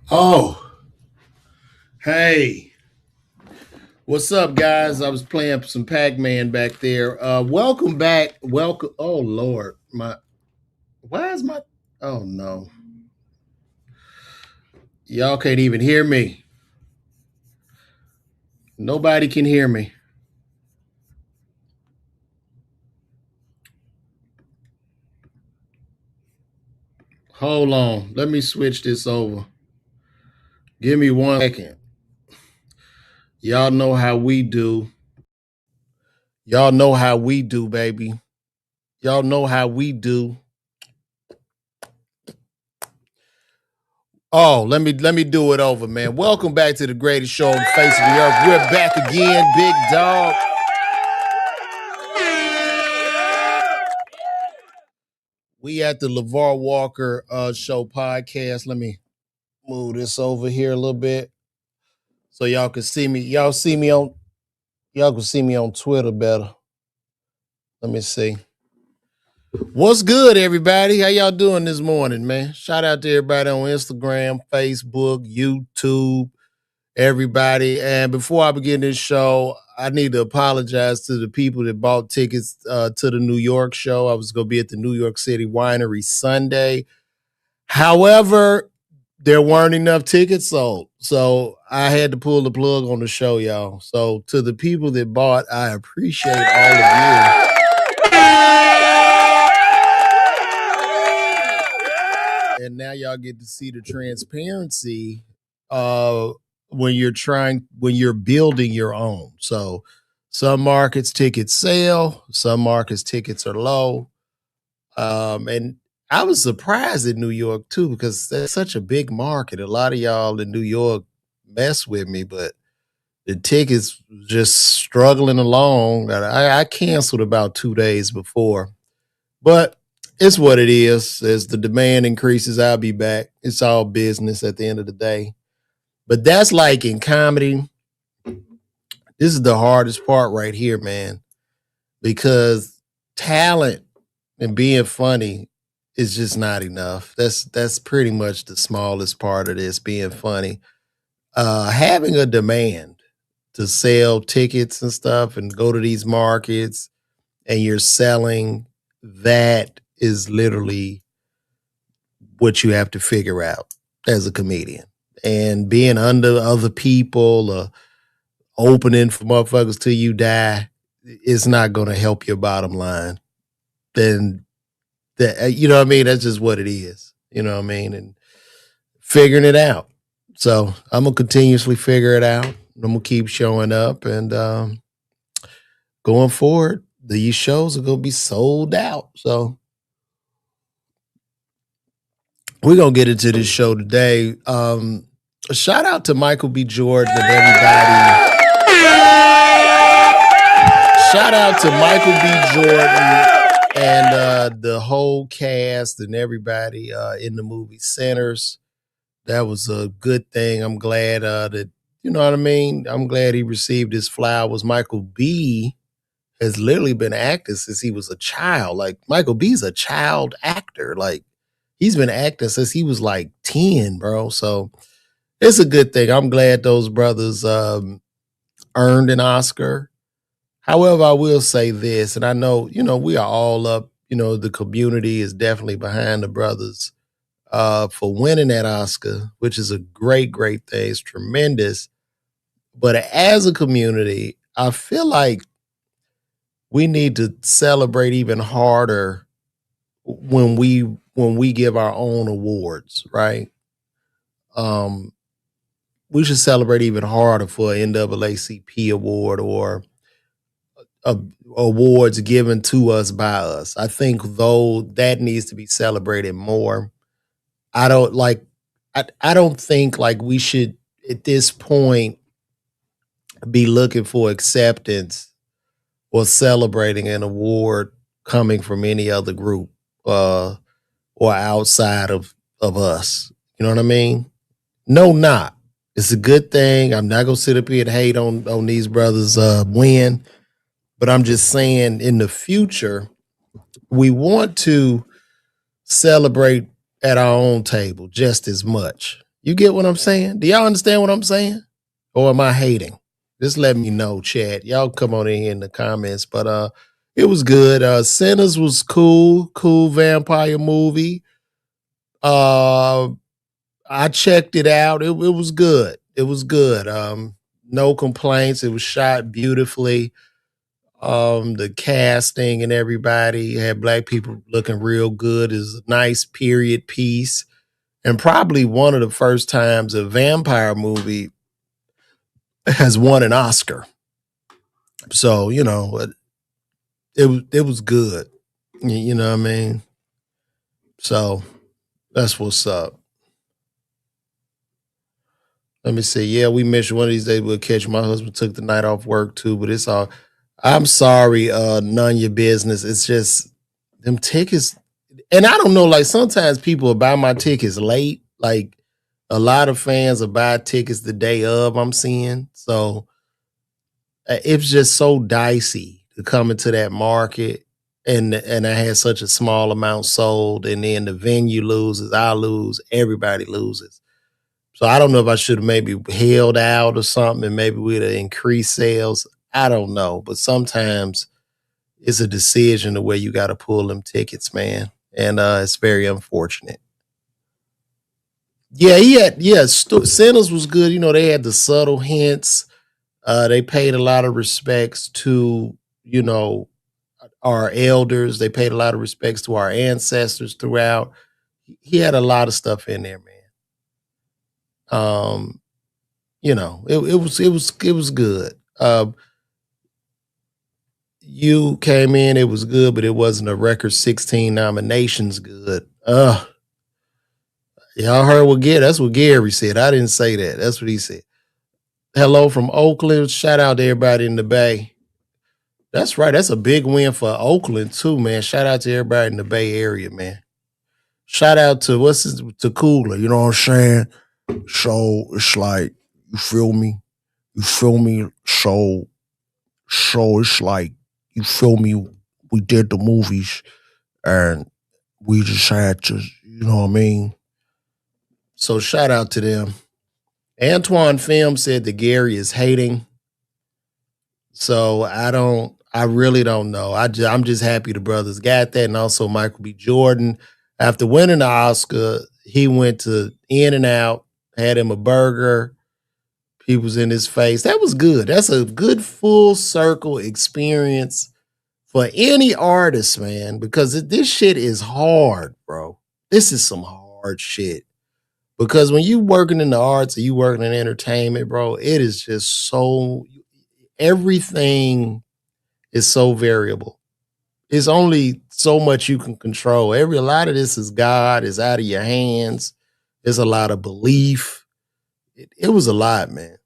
Oh, hey, what's up, guys? I was playing some Pac-Man back there. Welcome back. Welcome. Oh Lord, why is my? Oh no, y'all can't even hear me. Nobody can hear me. Hold on, let me switch this over. Give me 1 second. Y'all know how we do. Y'all know how we do, baby. Y'all know how we do. Oh, let me do it over, man. Welcome back to the greatest show on the face of the earth. We're back again, big dog. We at the LeVar Walker show podcast. Let me move this over here a little bit so y'all can see me. Y'all can see me on Twitter better. Let me see. What's good, everybody? How y'all doing this morning, man? Shout out to everybody on Instagram, Facebook, YouTube, everybody. And before I begin this show, I need to apologize to the people that bought tickets to the New York show. I was going to be at the New York City Winery Sunday. However, there weren't enough tickets sold. So I had to pull the plug on the show, y'all. So to the people that bought, I appreciate all of you. And now y'all get to see the transparency when you're building your own. So some markets tickets sell, some markets tickets are low. And I was surprised in New York too, because that's such a big market. A lot of y'all in New York mess with me, but the tickets just struggling along. I canceled about 2 days before, but it's what it is. As the demand increases, I'll be back. It's all business at the end of the day. But that's like in comedy. This is the hardest part right here, man, because talent and being funny is just not enough. That's pretty much the smallest part of this, being funny. Having a demand to sell tickets and stuff and go to these markets and you're selling, that is literally what you have to figure out as a comedian. And being under other people or opening for motherfuckers till you die is not going to help your bottom line. Then that, you know what I mean? That's just what it is. You know what I mean? And figuring it out. So I'm gonna continuously figure it out. I'm gonna keep showing up, and going forward, these shows are gonna be sold out. So we're gonna get into this show today. Shout out to Michael B. Jordan and everybody. Shout out to Michael B. Jordan and the whole cast and everybody in the movie Sinners. That was a good thing. I'm glad that, you know what I mean? I'm glad he received his flowers. Michael B has literally been acting since he was a child. Like, Michael B's a child actor. Like, he's been acting since he was like 10, bro. So it's a good thing. I'm glad those brothers earned an Oscar. However, I will say this, and I know, we are all up, the community is definitely behind the brothers for winning that Oscar, which is a great, great thing. It's tremendous. But as a community, I feel like we need to celebrate even harder when we give our own awards, right? Um, we should celebrate even harder for an NAACP award or uh, awards given to us by us. I think though that needs to be celebrated more. I don't like I don't think like we should at this point be looking for acceptance or celebrating an award coming from any other group or outside of us. You know what I mean? No, not. It's a good thing. I'm not gonna sit up here and hate on these brothers win, but I'm just saying in the future we want to celebrate at our own table just as much. You get what I'm saying? Do y'all understand what I'm saying? Or am I hating? Just let me know, chat. Y'all come on in here in the comments. But it was good. Sinners was cool, cool vampire movie. Uh I checked it out. It was good. It was good. No complaints. It was shot beautifully. The casting and everybody had black people looking real good. Is a nice period piece, and probably one of the first times a vampire movie has won an Oscar. So it was good. You know what I mean? So that's what's up. Let me see. Yeah, we mentioned one of these days we'll catch. My husband took the night off work too, but it's all. I'm sorry, none of your business. It's just them tickets, and I don't know. Like sometimes people will buy my tickets late. Like a lot of fans will buy tickets the day of. I'm seeing so it's just so dicey to come into that market, and I had such a small amount sold, and then the venue loses, I lose, everybody loses. So I don't know if I should have maybe held out or something, and maybe we'd have increased sales. I don't know, but sometimes it's a decision the way you got to pull them tickets, man, and it's very unfortunate. Yeah, Sinners was good. They had the subtle hints. They paid a lot of respects to you know our elders. They paid a lot of respects to our ancestors throughout. He had a lot of stuff in there, man. Um, it was good. You came in, it was good, but it wasn't a record 16 nominations good. Y'all heard what Gary, that's what Gary said. I didn't say that. That's what he said. Hello from Oakland. Shout out to everybody in the Bay. That's right. That's a big win for Oakland too, man. Shout out to everybody in the Bay Area, man. Shout out to to Cooler, you know what I'm saying? So it's like, you feel me? You feel me? So it's like, you feel me? We did the movies and we just had to, you know what I mean? So shout out to them. Antoine Film said that Gary is hating. So I really don't know. I'm just happy the brothers got that. And also Michael B. Jordan. After winning the Oscar, he went to In and Out, had him a burger. He was in his face. That was good. That's a good full circle experience for any artist, man, because this shit is hard, bro. This is some hard shit. Because when you working in the arts or you working in entertainment, bro, it is just so everything is so variable. It's only so much you can control. A lot of this is God, is out of your hands. There's a lot of belief. It was a lot, man.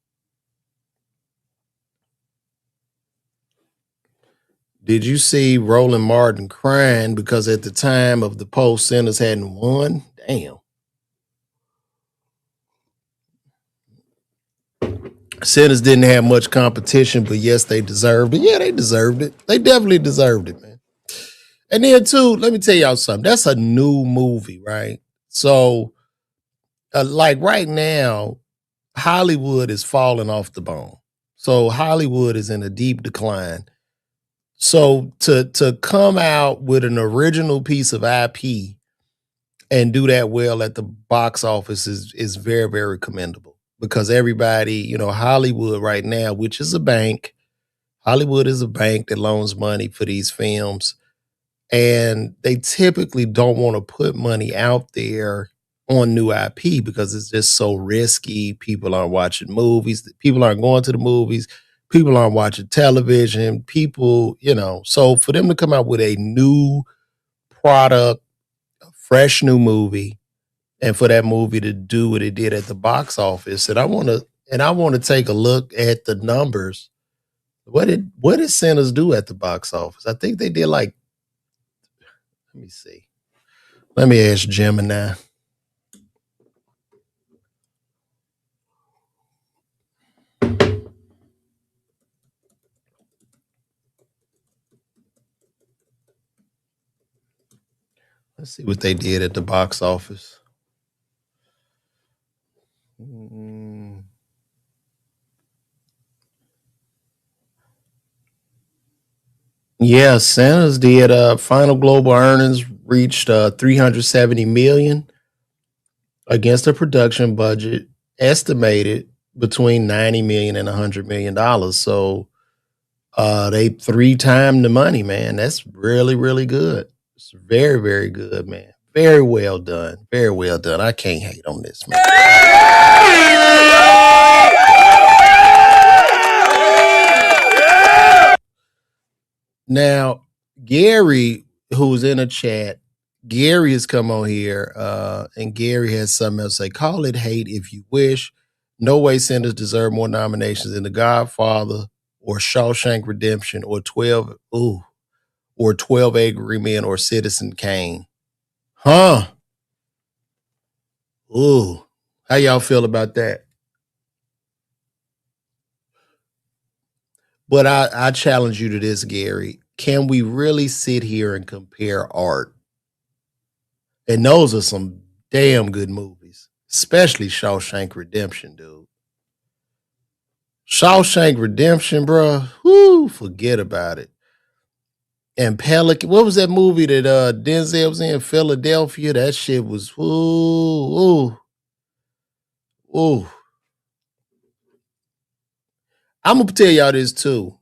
Did you see Roland Martin crying because at the time of the post, Sinners hadn't won? Damn. Sinners didn't have much competition, but yes, they deserved it. Yeah, they deserved it. They definitely deserved it, man. And then, too, let me tell y'all something. That's a new movie, right? So, like right now, Hollywood is falling off the bone. So Hollywood is in a deep decline. So to come out with an original piece of IP and do that well at the box office is very, very commendable, because everybody, Hollywood right now, which is a bank, Hollywood is a bank that loans money for these films, and they typically don't want to put money out there on new IP because it's just so risky. People aren't watching movies. People aren't going to the movies. People aren't watching television. So for them to come out with a new product, a fresh new movie, and for that movie to do what it did at the box office, and I want to take a look at the numbers. What did Sinners do at the box office? I think they did like, let me see. Let me ask Gemini. Let's see what they did at the box office. Yeah, Santa's did. Final global earnings reached 370 million against a production budget estimated between 90 million and 100 million dollars. So they three timed the money, man. That's really, really good. It's very, very good, man. Very well done. Very well done. I can't hate on this, man. Now, Gary, who's in a chat, Gary has come on here, and Gary has something else to say. Call it hate if you wish. No way Sanders deserve more nominations than The Godfather or Shawshank Redemption or 12 Angry Men or Citizen Kane. Huh? Ooh. How y'all feel about that? But I challenge you to this, Gary. Can we really sit here and compare art? And those are some damn good movies, especially Shawshank Redemption, dude. Shawshank Redemption, bro. Whoo, forget about it. And Pelican, what was that movie that Denzel was in? Philadelphia. That shit was ooh, ooh, ooh. I'm gonna tell y'all this too.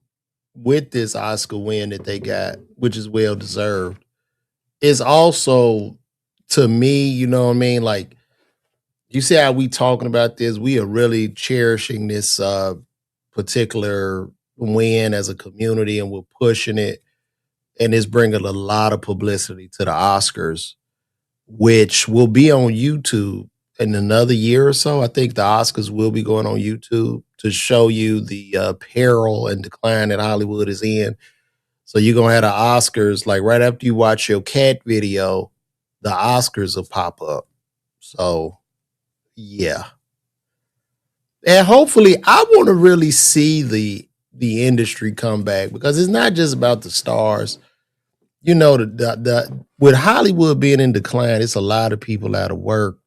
With this Oscar win that they got, which is well deserved, is also to me, you know what I mean? Like, you see how we talking about this? We are really cherishing this particular win as a community, and we're pushing it, and it's bringing a lot of publicity to the Oscars, which will be on YouTube in another year or so. I think the Oscars will be going on YouTube to show you the peril and decline that Hollywood is in. So you're gonna have the Oscars like right after you watch your cat video, the Oscars will pop up. So yeah. And hopefully I want to really see the industry come back because it's not just about the stars. You know, the with Hollywood being in decline, it's a lot of people out of work,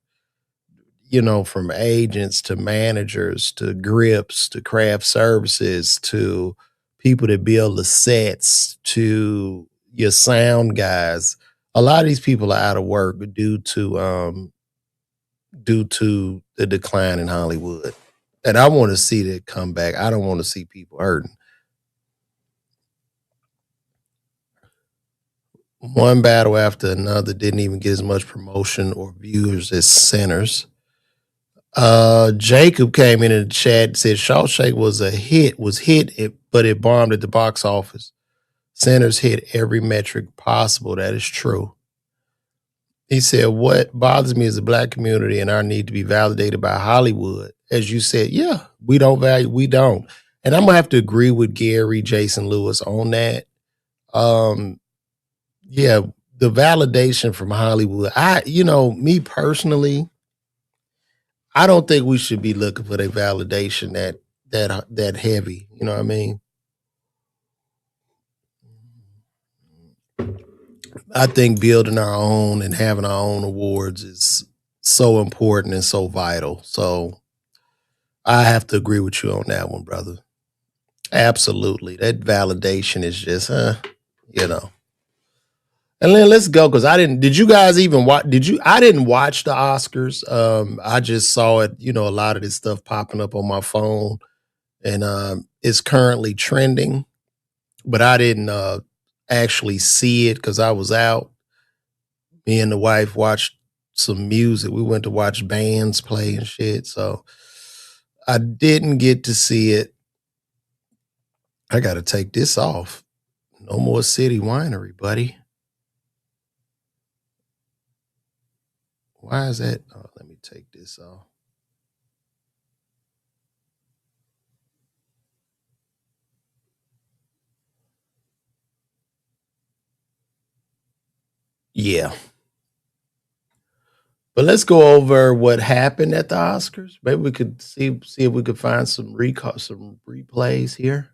you know, from agents to managers to grips to craft services to people that build the sets to your sound guys. A lot of these people are out of work due to the decline in Hollywood. And I want to see that come back. I don't want to see people hurting. One battle after another didn't even get as much promotion or viewers as Sinners. Jacob came in the chat and said Shawshank was hit, but it bombed at the box office. Sinners hit every metric possible. That is true. He said, what bothers me is the black community and our need to be validated by Hollywood. As you said, yeah, we don't. And I'm gonna have to agree with Gary, Jason Lewis on that. Um, yeah, the validation from Hollywood. Me personally, I don't think we should be looking for the validation that heavy. You know what I mean? I think building our own and having our own awards is so important and so vital. So I have to agree with you on that one, brother. Absolutely. That validation is just, you know. And then let's go because I didn't. Did you guys even watch? Did you? I didn't watch the Oscars. I just saw it. You know, a lot of this stuff popping up on my phone, and it's currently trending. But I didn't actually see it because I was out. Me and the wife watched some music. We went to watch bands play and shit. So I didn't get to see it. I got to take this off. No more City Winery, buddy. Why is that? Oh, let me take this off. Yeah. But let's go over what happened at the Oscars. Maybe we could see if we could find some some replays here.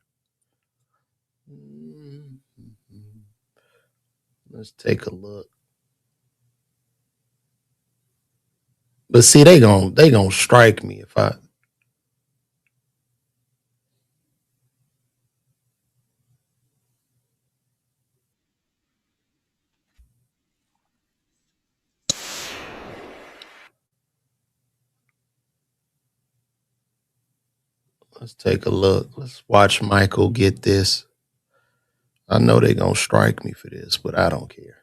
Let's take a look. But see, they gonna strike me if I. Let's take a look. Let's watch Michael get this. I know they're gonna strike me for this, but I don't care.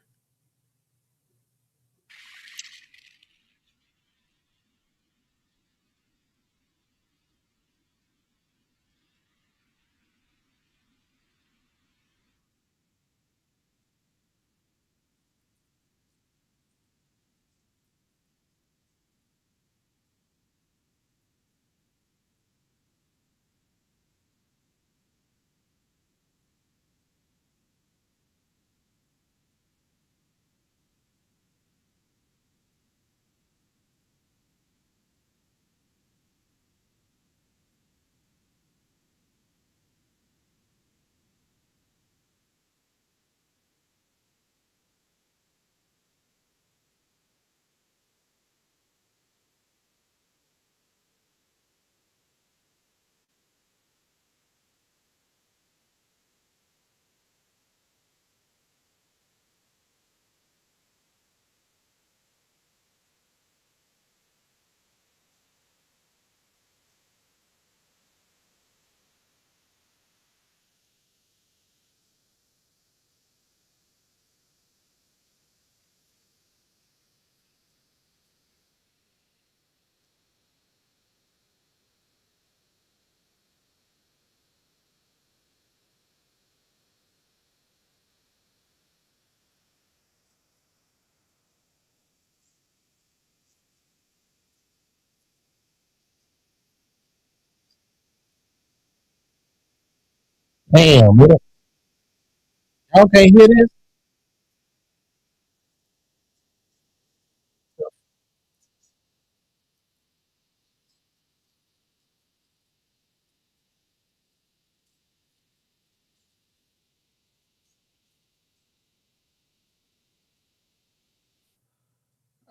Damn, y'all can't hear this?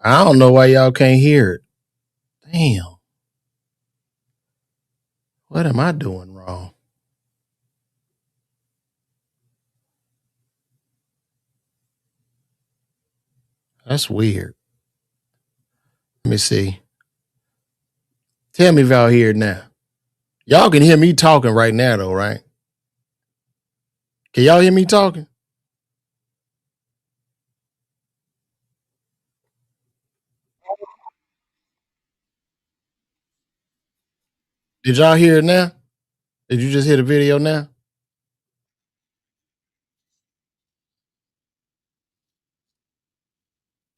I don't know why y'all can't hear it. Damn, what am I doing wrong? That's weird. Let me see. Tell me if y'all hear it now. Y'all can hear me talking right now, though, right? Can y'all hear me talking? Did y'all hear it now? Did you just hear the video now?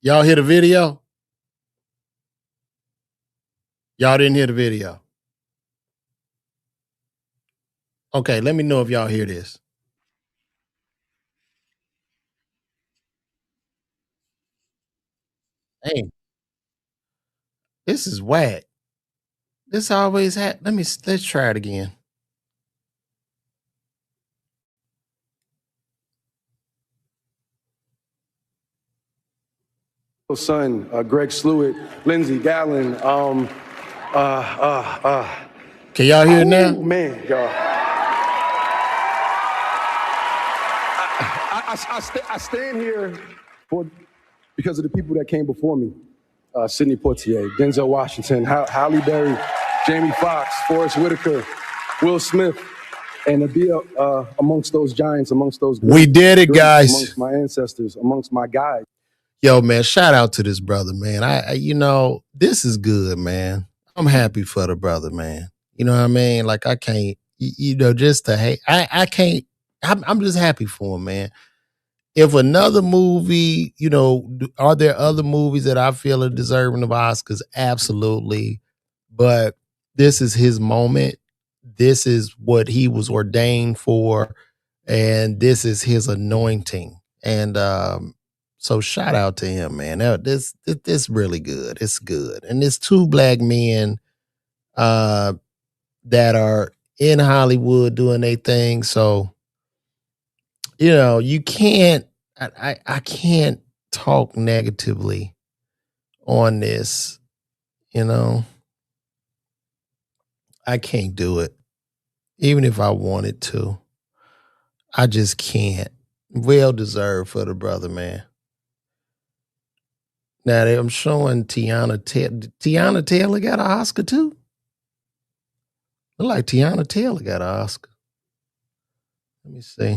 Y'all hear the video? Y'all didn't hear the video. Okay, let me know if y'all hear this. Hey, this is whack. This always let's try it again. Son, Greg Sluitt, Lindsey Gallen. Can y'all hear it now? Man, y'all. I stand here because of the people that came before me. Sidney Poitier, Denzel Washington, Halle Berry, Jamie Foxx, Forrest Whitaker, Will Smith, and to be amongst those giants, amongst those greats, we did it, guys. Amongst my ancestors, amongst my guys. Yo, man, shout out to this brother, man. This is good, man. I'm happy for the brother, man. You know what I mean? Like I can't, just to hate. I can't. I'm just happy for him, man. If another movie, are there other movies that I feel are deserving of Oscars? Absolutely. But this is his moment. This is what he was ordained for. And this is his anointing. And so shout out to him, man. This really good. It's good. And there's two black men uh that are in Hollywood doing their thing. So you can't I can't talk negatively on this, you know. I can't do it. Even if I wanted to. I just can't. Well deserved for the brother, man. Now I'm showing Tiana Taylor got an Oscar too. Look like Tiana Taylor got an Oscar. Let me see.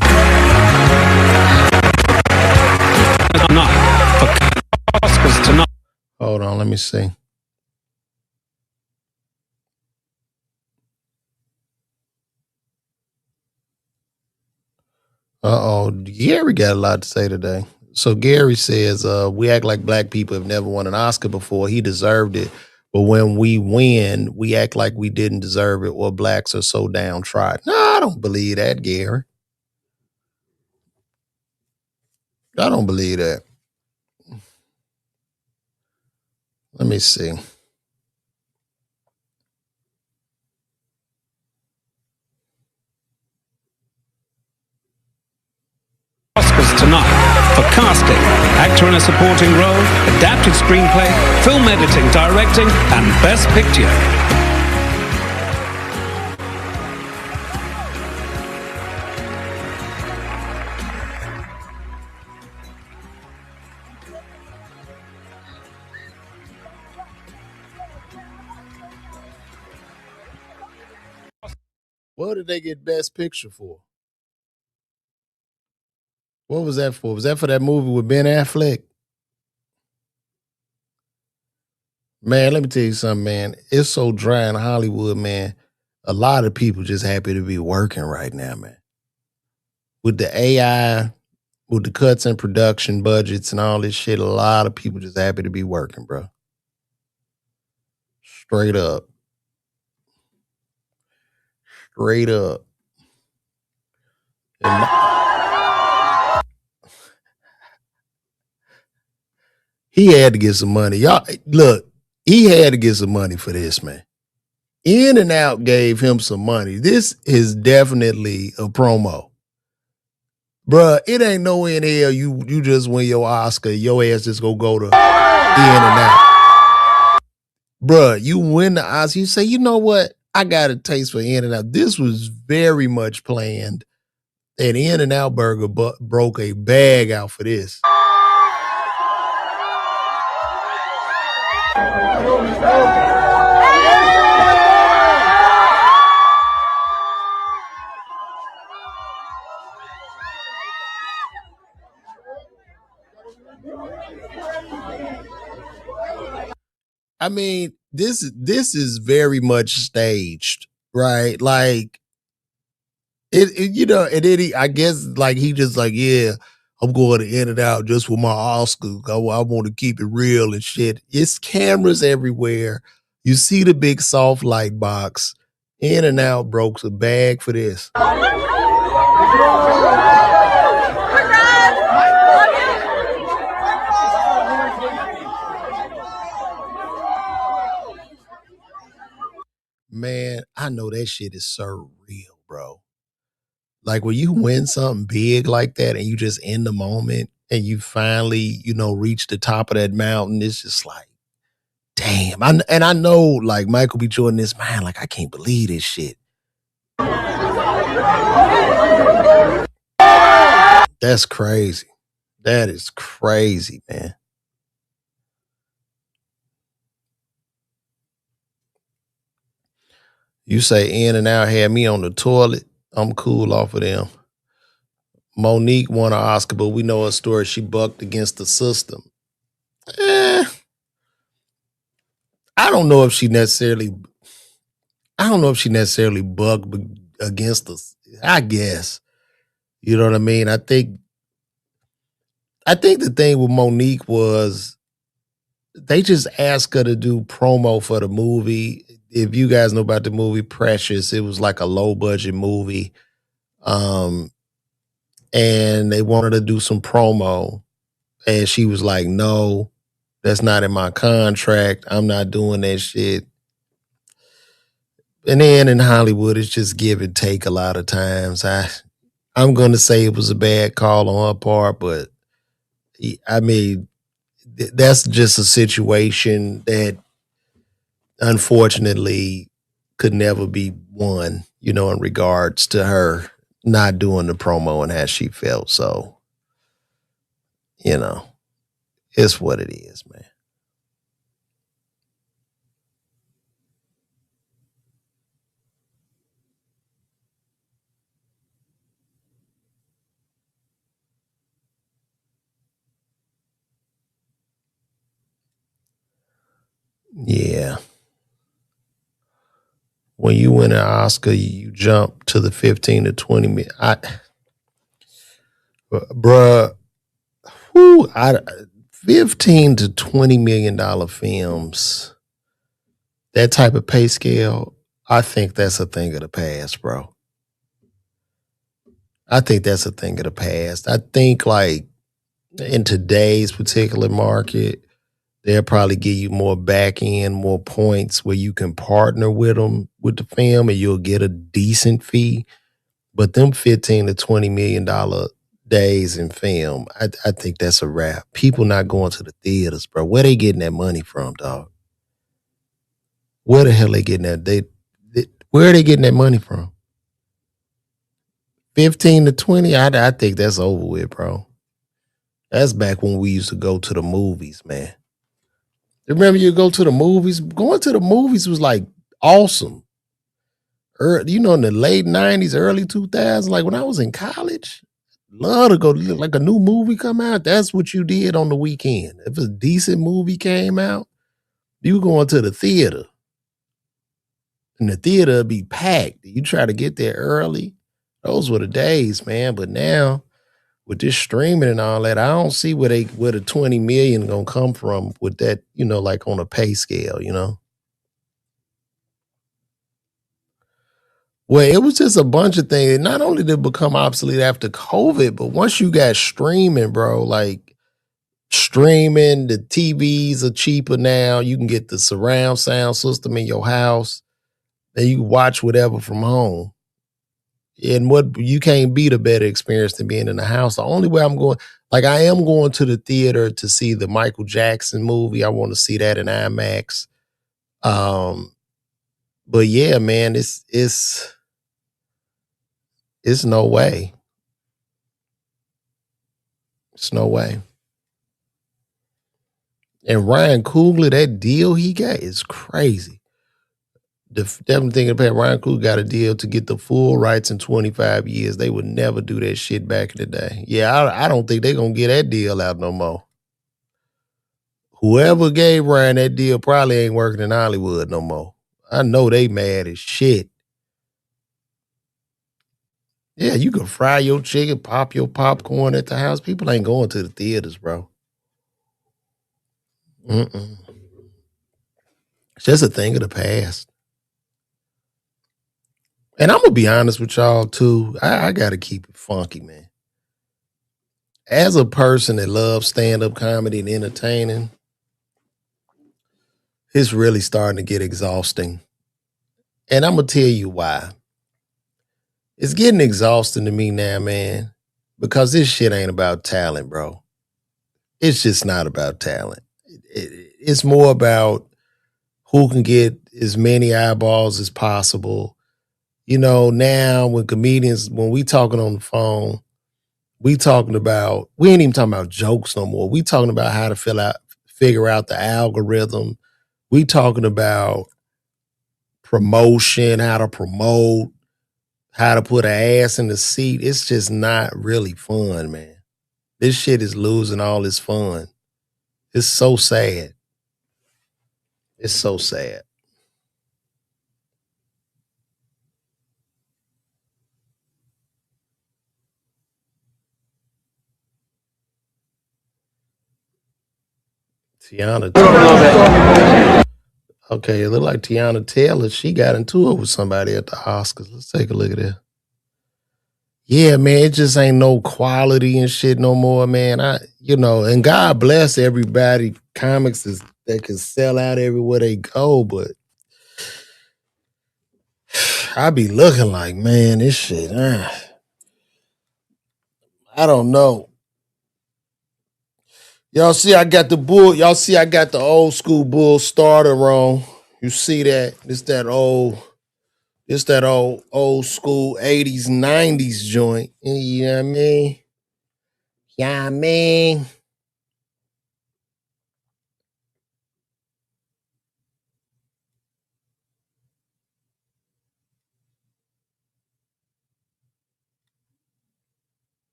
Tonight for Oscars tonight. Hold on, let me see. Gary got a lot to say today. So Gary says, we act like black people have never won an Oscar before. He deserved it. But when we win, we act like we didn't deserve it or blacks are so downtrodden. No, I don't believe that, Gary. I don't believe that. Let me see. Oscars tonight for casting, actor in a supporting role, adapted screenplay, film editing, directing, and best picture. What did they get Best Picture for? What was that for? Was that for that movie with Ben Affleck? Man, let me tell you something, man. It's so dry in Hollywood, man. A lot of people just happy to be working right now, man. With the AI, with the cuts in production budgets and all this shit, a lot of people just happy to be working, bro. Straight up. Straight up. He had to get some money. Y'all, look, he had to get some money for this, man. In and Out gave him some money. This is definitely a promo. Bruh, it ain't no in hell you just win your Oscar, your ass just go to In and Out. Bruh, you win the Oscar, you say, you know what? I got a taste for In and Out. This was very much planned. And In and Out Burger broke a bag out for this. I mean, this is very much staged, right? Like you know, and then I guess like he just like, yeah, I'm going to In and Out just with my Oscar. I want to keep it real and shit. It's cameras everywhere. You see the big soft light box. In and Out broke a bag for this. Man, I know that shit is surreal, bro. Like when you win something big like that and you just in the moment and you finally, reach the top of that mountain, it's just like, damn. I know like Michael B. Jordan is, man, like I can't believe this shit. That's crazy. That is crazy, man. You say In and Out had me on the toilet. I'm cool off of them. Monique won an Oscar, but we know her story. She bucked against the system. I don't know if she necessarily bucked against us. I guess. You know what I mean? I think the thing with Monique was they just asked her to do promo for the movie. If you guys know about the movie Precious, it was like a low budget movie. And they wanted to do some promo. And she was like, no, that's not in my contract. I'm not doing that shit. And then in Hollywood, it's just give and take a lot of times. I'm going to say it was a bad call on her part, but I mean, that's just a situation that unfortunately could never be won, in regards to her not doing the promo and how she felt. So, it's what it is, man. Yeah. When you win an Oscar, you jump to the 15 to 20 million. Bruh, whew, 15 to $20 million films, that type of pay scale, I think that's a thing of the past, bro. I think that's a thing of the past. I think like in today's particular market, they'll probably give you more back end, more points where you can partner with them with the film and you'll get a decent fee. But them 15 to $20 million days in film, I think that's a wrap. People not going to the theaters, bro. Where they getting that money from, dog? Where the hell they getting that? Where are they getting that money from? 15 to 20, I think that's over with, bro. That's back when we used to go to the movies, man. Remember you go to the movies? Going to the movies was like awesome. In the late 90s, early 2000s, like when I was in college, love to go, like a new movie come out. That's what you did on the weekend. If a decent movie came out, you going to the theater. And the theater would be packed. You try to get there early. Those were the days, man. But now, with this streaming and all that, I don't see where the 20 million gonna come from with that, like on a pay scale. Well, it was just a bunch of things. Not only did it become obsolete after COVID, but once you got streaming, bro, like streaming, the TVs are cheaper now. You can get the surround sound system in your house, and you watch whatever from home. And what you can't beat a better experience than being in the house. The only way I'm going, like I am going to the theater to see the Michael Jackson movie. I want to see that in IMAX. But yeah, man, it's no way. It's no way. And Ryan Coogler, that deal he got is crazy. Definitely thinking about Ryan Coogler got a deal to get the full rights in 25 years. They would never do that shit back in the day. Yeah, I don't think they're going to get that deal out no more. Whoever gave Ryan that deal probably ain't working in Hollywood no more. I know they mad as shit. Yeah, you can fry your chicken, pop your popcorn at the house. People ain't going to the theaters, bro. Mm-mm. It's just a thing of the past. And I'm going to be honest with y'all, too. I got to keep it funky, man. As a person that loves stand-up comedy and entertaining, it's really starting to get exhausting. And I'm going to tell you why. It's getting exhausting to me now, man, because this shit ain't about talent, bro. It's just not about talent. It's more about who can get as many eyeballs as possible. Now when comedians, when we talking on the phone, we ain't even talking about jokes no more. We talking about how to figure out the algorithm. We talking about promotion, how to promote, how to put an ass in the seat. It's just not really fun, man. This shit is losing all its fun. It's so sad. It's so sad. Tiana. Okay, it looked like Tiana Taylor. She got into it with somebody at the Oscars. Let's take a look at that. Yeah, man, it just ain't no quality and shit no more, man. And God bless everybody. Comics that can sell out everywhere they go, but I be looking like, man, this shit, I don't know. Y'all see I got the old school bull starter on. You see that? It's that old school 80s, 90s joint. You know what I mean? Yeah, I mean.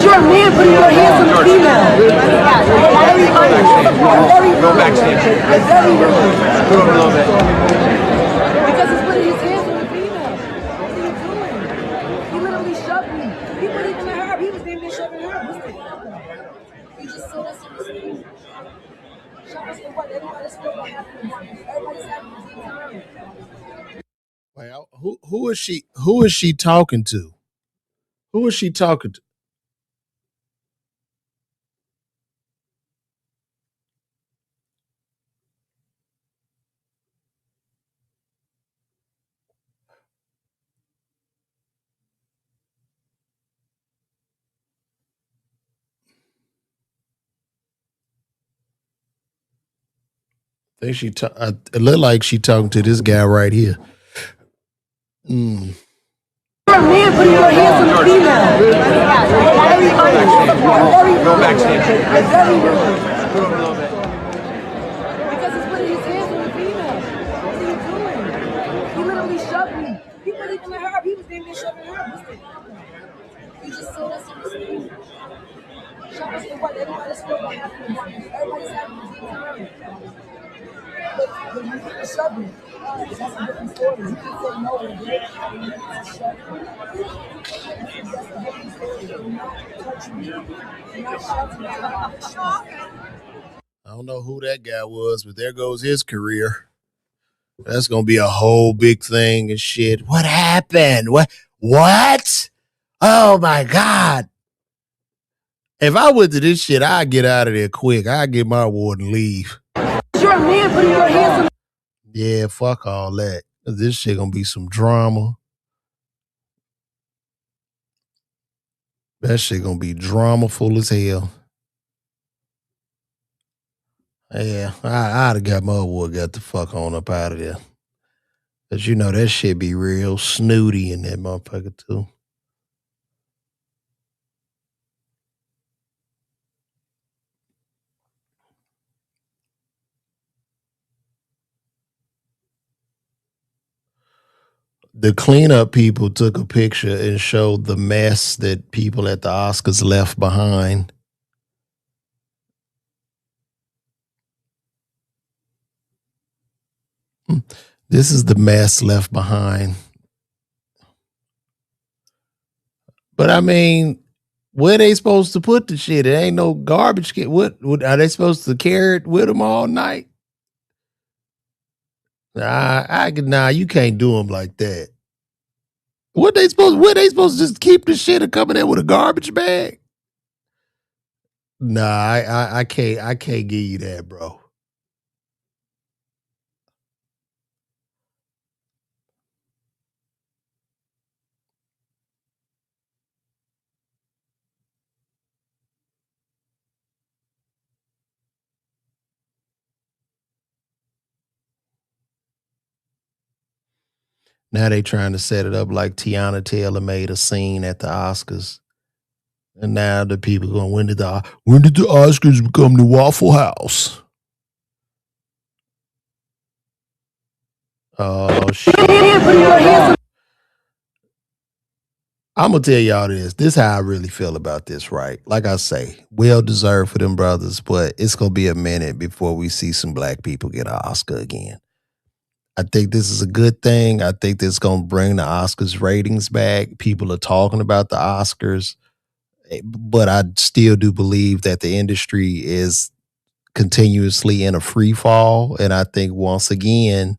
You're a man putting your hands on a female. Why are you Go backstage. It's very rude. Move a little bit. Because he's putting his hands on the female. What are you doing? He literally shoved me. He put it in her. He was damn near shoving her. What's the problem? He just said us in the stage. Shove us for what? Everybody's still what happens. Everybody's having a good time. Well, who is she talking to? Who is she talking to? I think it looked like she talking to this guy right here. You're a man putting your hands on the female. Go backstage. It's very rude. Move a little bit. Because he's putting his hands on the female. What are you doing? He literally shoved me. He put it in her. He was damn near shoving her. What's the problem? He just said us in the stage. Shove us for what? Everybody's still what happens. Everybody's having a good time. But you didn't shove me. That's a different story. You can say no and get it. You need to shove me. That's a different story. Do not touch me. Do not shove me. I don't know who that guy was, but there goes his career. That's gonna be a whole big thing and shit. What happened? What? Oh my God. If I went to this shit, I'd get out of there quick. I'd get my award and leave. You're a man putting your hands on. Yeah, fuck all that. This shit gonna be some drama. That shit gonna be drama full as hell. Yeah, I'd have got my award, got the fuck on up out of there. Cause you know that shit be real snooty in that motherfucker too. The cleanup people took a picture and showed the mess that people at the Oscars left behind. This is the mess left behind. But I mean, where they supposed to put the shit? It ain't no garbage can. What are they supposed to carry it with them all night? Nah, you can't do them like that. Where they supposed to just keep the shit and come in there with a garbage bag? Nah, I can't give you that, bro. Now they trying to set it up like Tiana Taylor made a scene at the Oscars. And now the people going, when did the Oscars become the Waffle House? Oh shit. I'm gonna tell y'all this. This is how I really feel about this, right? Like I say, well deserved for them brothers, but it's gonna be a minute before we see some black people get an Oscar again. I think this is a good thing. I think this is gonna bring the Oscars ratings back. People are talking about the Oscars, but I still do believe that the industry is continuously in a free fall. And I think once again,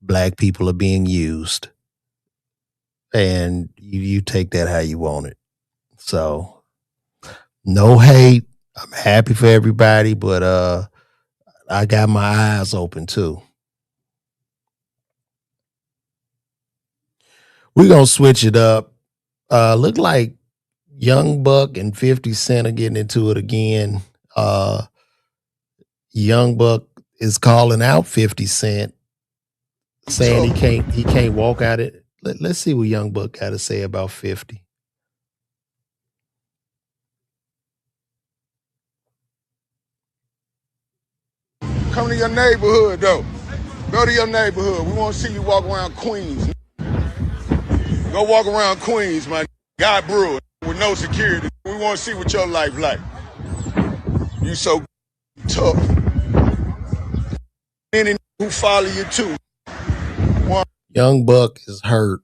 black people are being used. And you take that how you want it. So no hate. I'm happy for everybody, but I got my eyes open too. We're gonna switch it up. Look like Young Buck and 50 Cent are getting into it again. Young Buck is calling out 50 Cent, saying he can't walk out it. Let's see what Young Buck got to say about 50. Come to your neighborhood, though. Go to your neighborhood. We want to see you walk around Queens. Go walk around Queens, man. Guy Brewer with no security. We want to see what your life like. You so tough. Any who follow you too. Young Buck is hurt.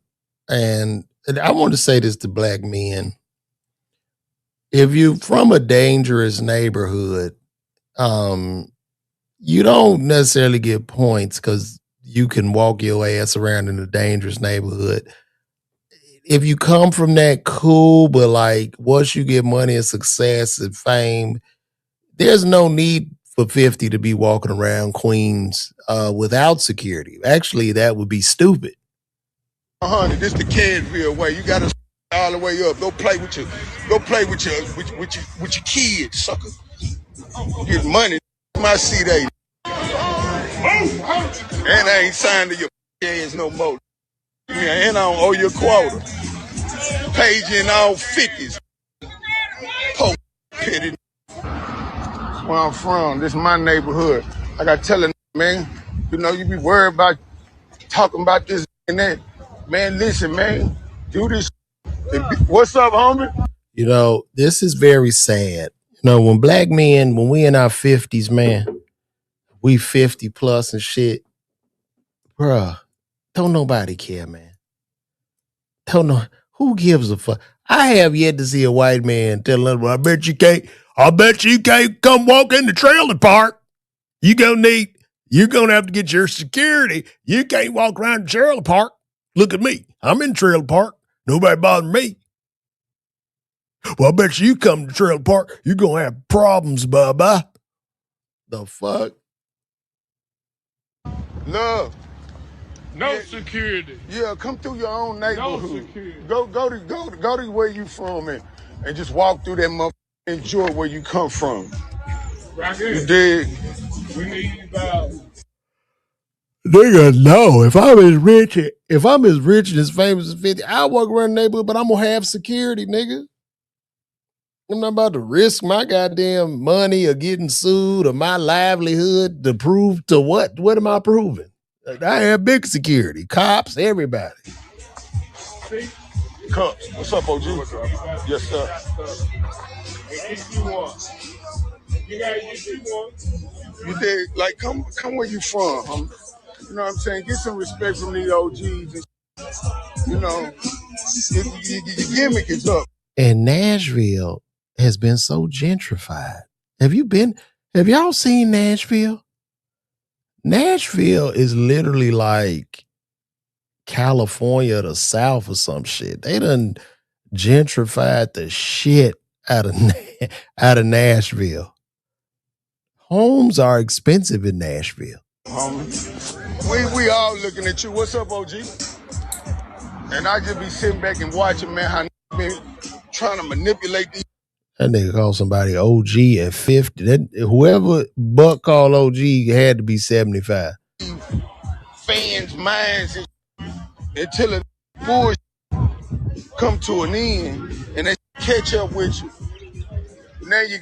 And I want to say this to black men. If you're from a dangerous neighborhood, um, you don't necessarily get points because you can walk your ass around in a dangerous neighborhood. If you come from that, cool, but like once you get money and success and fame, there's no need for 50 to be walking around Queens without security. Actually, that would be stupid. 100. This the Cadville way. You gotta all the way up. Go play with your kids, sucker. Get money. My C-Day. And I ain't signed to your ass no more. Yeah, and I don't owe you a quota. Page in all 50s. Poke pity. Where I'm from, this is my neighborhood. I got telling man, you be worried about talking about this and that. Man, listen, man, do this. What's up, homie? This is very sad. When black men, when we in our 50s, man, we 50 plus and shit, bruh, don't nobody care, man. Don't know who gives a fuck. I have yet to see a white man tell us, I bet you can't come walk in the trailer park. You're gonna have to get your security. You can't walk around the trailer park. Look at me. I'm in the trailer park. Nobody bothering me. Well, I bet you come to the trailer park, you're gonna have problems, bye. The fuck? Love. No security. Yeah, come through your own neighborhood. No security. Go to where you from and just walk through that motherfucker. Enjoy where you come from. Right here. You dig? We need about. Nigga, no. If I'm as rich and as famous as 50, I'll walk around the neighborhood, but I'm gonna have security, nigga. I'm not about to risk my goddamn money or getting sued or my livelihood to prove to what? What am I proving? I have big security, cops, everybody. Cups. What's up, OG? What's up? Yes, sir. If you want. You gotta get you one. You dig? Like, come where you from. You know what I'm saying? Get some respect from these OGs. And, your gimmick is up. And Nashville has been so gentrified. Have y'all seen Nashville? Nashville is literally like California to South or some shit. They done gentrified the shit out of Nashville. Homes are expensive in Nashville. We all looking at you. What's up, OG? And I just be sitting back and watching, man, how been trying to manipulate these. That nigga called somebody OG at 50. Whoever Buck called OG had to be 75. Fans' minds until the bullshit come to an end and they catch up with you. Now you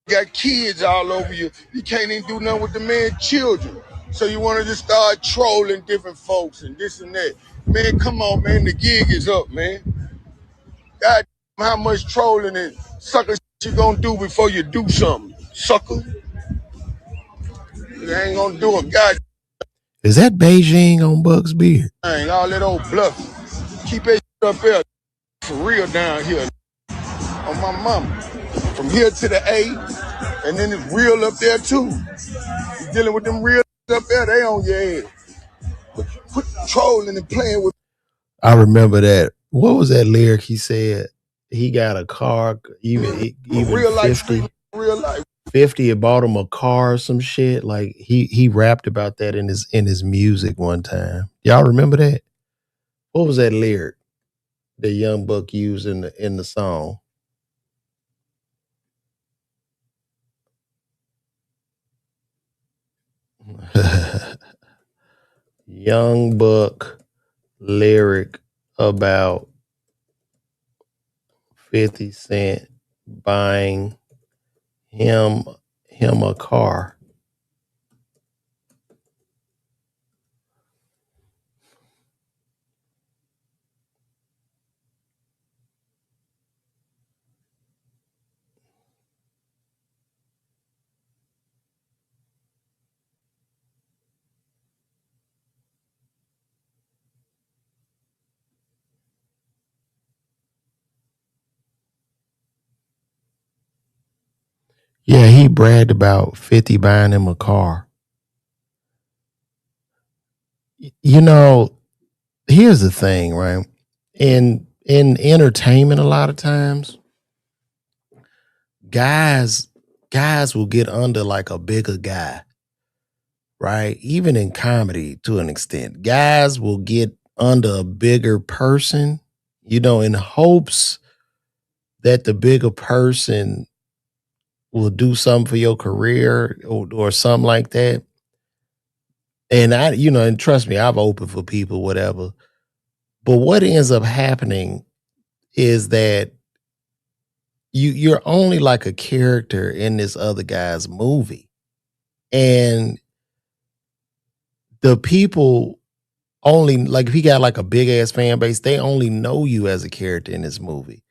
got kids all over you. You can't even do nothing with the man's children. So you want to just start trolling different folks and this and that. Man, come on, man. The gig is up, man. God, how much trolling and sucker you gonna do before you do something, sucker? You ain't gonna do it, God. Is that Beijing on Buck's beard? Dang, all that old bluff. Keep that shit up there for real down here. On my mama. From here to the A, and then it's real up there too. You dealing with them real up there, they on your ass. But quit trolling and playing with. I remember that. What was that lyric he said? He got a car, even real life, 50. Real life. 50 had bought him a car or some shit. Like he rapped about that in his music one time. Y'all remember that? What was that lyric that Young Buck used in the song? Young Buck lyric about 50 Cent buying him a car. Yeah, he bragged about 50 buying him a car. You know, here's the thing, right? In entertainment, a lot of times, guys guys will get under like a bigger guy, right? Even in comedy to an extent. Guys will get under a bigger person, in hopes that the bigger person will do something for your career or something like that. And and trust me, I've opened for people, whatever. But what ends up happening is that you're only like a character in this other guy's movie. And the people only like if he got like a big ass fan base, they only know you as a character in this movie.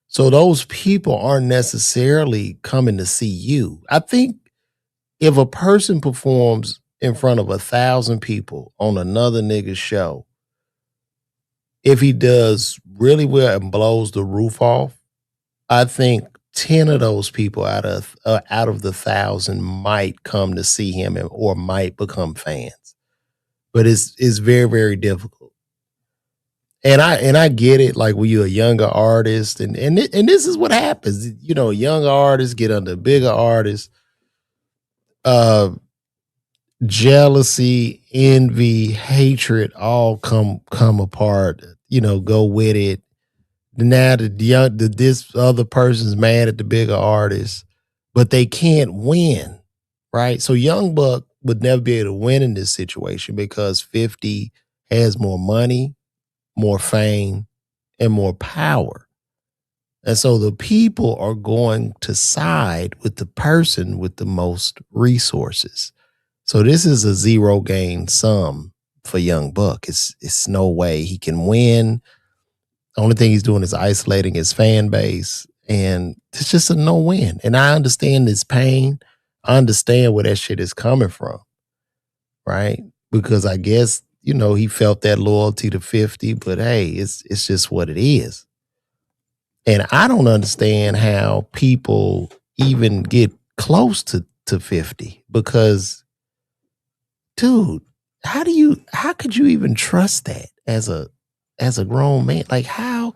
So those people aren't necessarily coming to see you. I think if a person performs in front of 1,000 people on another nigga's show, if he does really well and blows the roof off, I think 10 of those people out of the 1,000 might come to see him or might become fans. But it's very, very difficult. And I get it, like when you're a younger artist, and this is what happens. Younger artists get under bigger artists. Uh Jealousy, envy, hatred all come apart, go with it. Now this other person's mad at the bigger artist, but they can't win, right? So Young Buck would never be able to win in this situation because 50 has more money, more fame, and more power. And so the people are going to side with the person with the most resources. So this is a zero gain sum for Young Buck. It's no way he can win. The only thing he's doing is isolating his fan base, and it's just a no win. And I understand his pain. I understand where that shit is coming from, right? Because I guess he felt that loyalty to 50, but hey, it's just what it is. And I don't understand how people even get close to 50 because, dude, how could you even trust that as a grown man? Like, how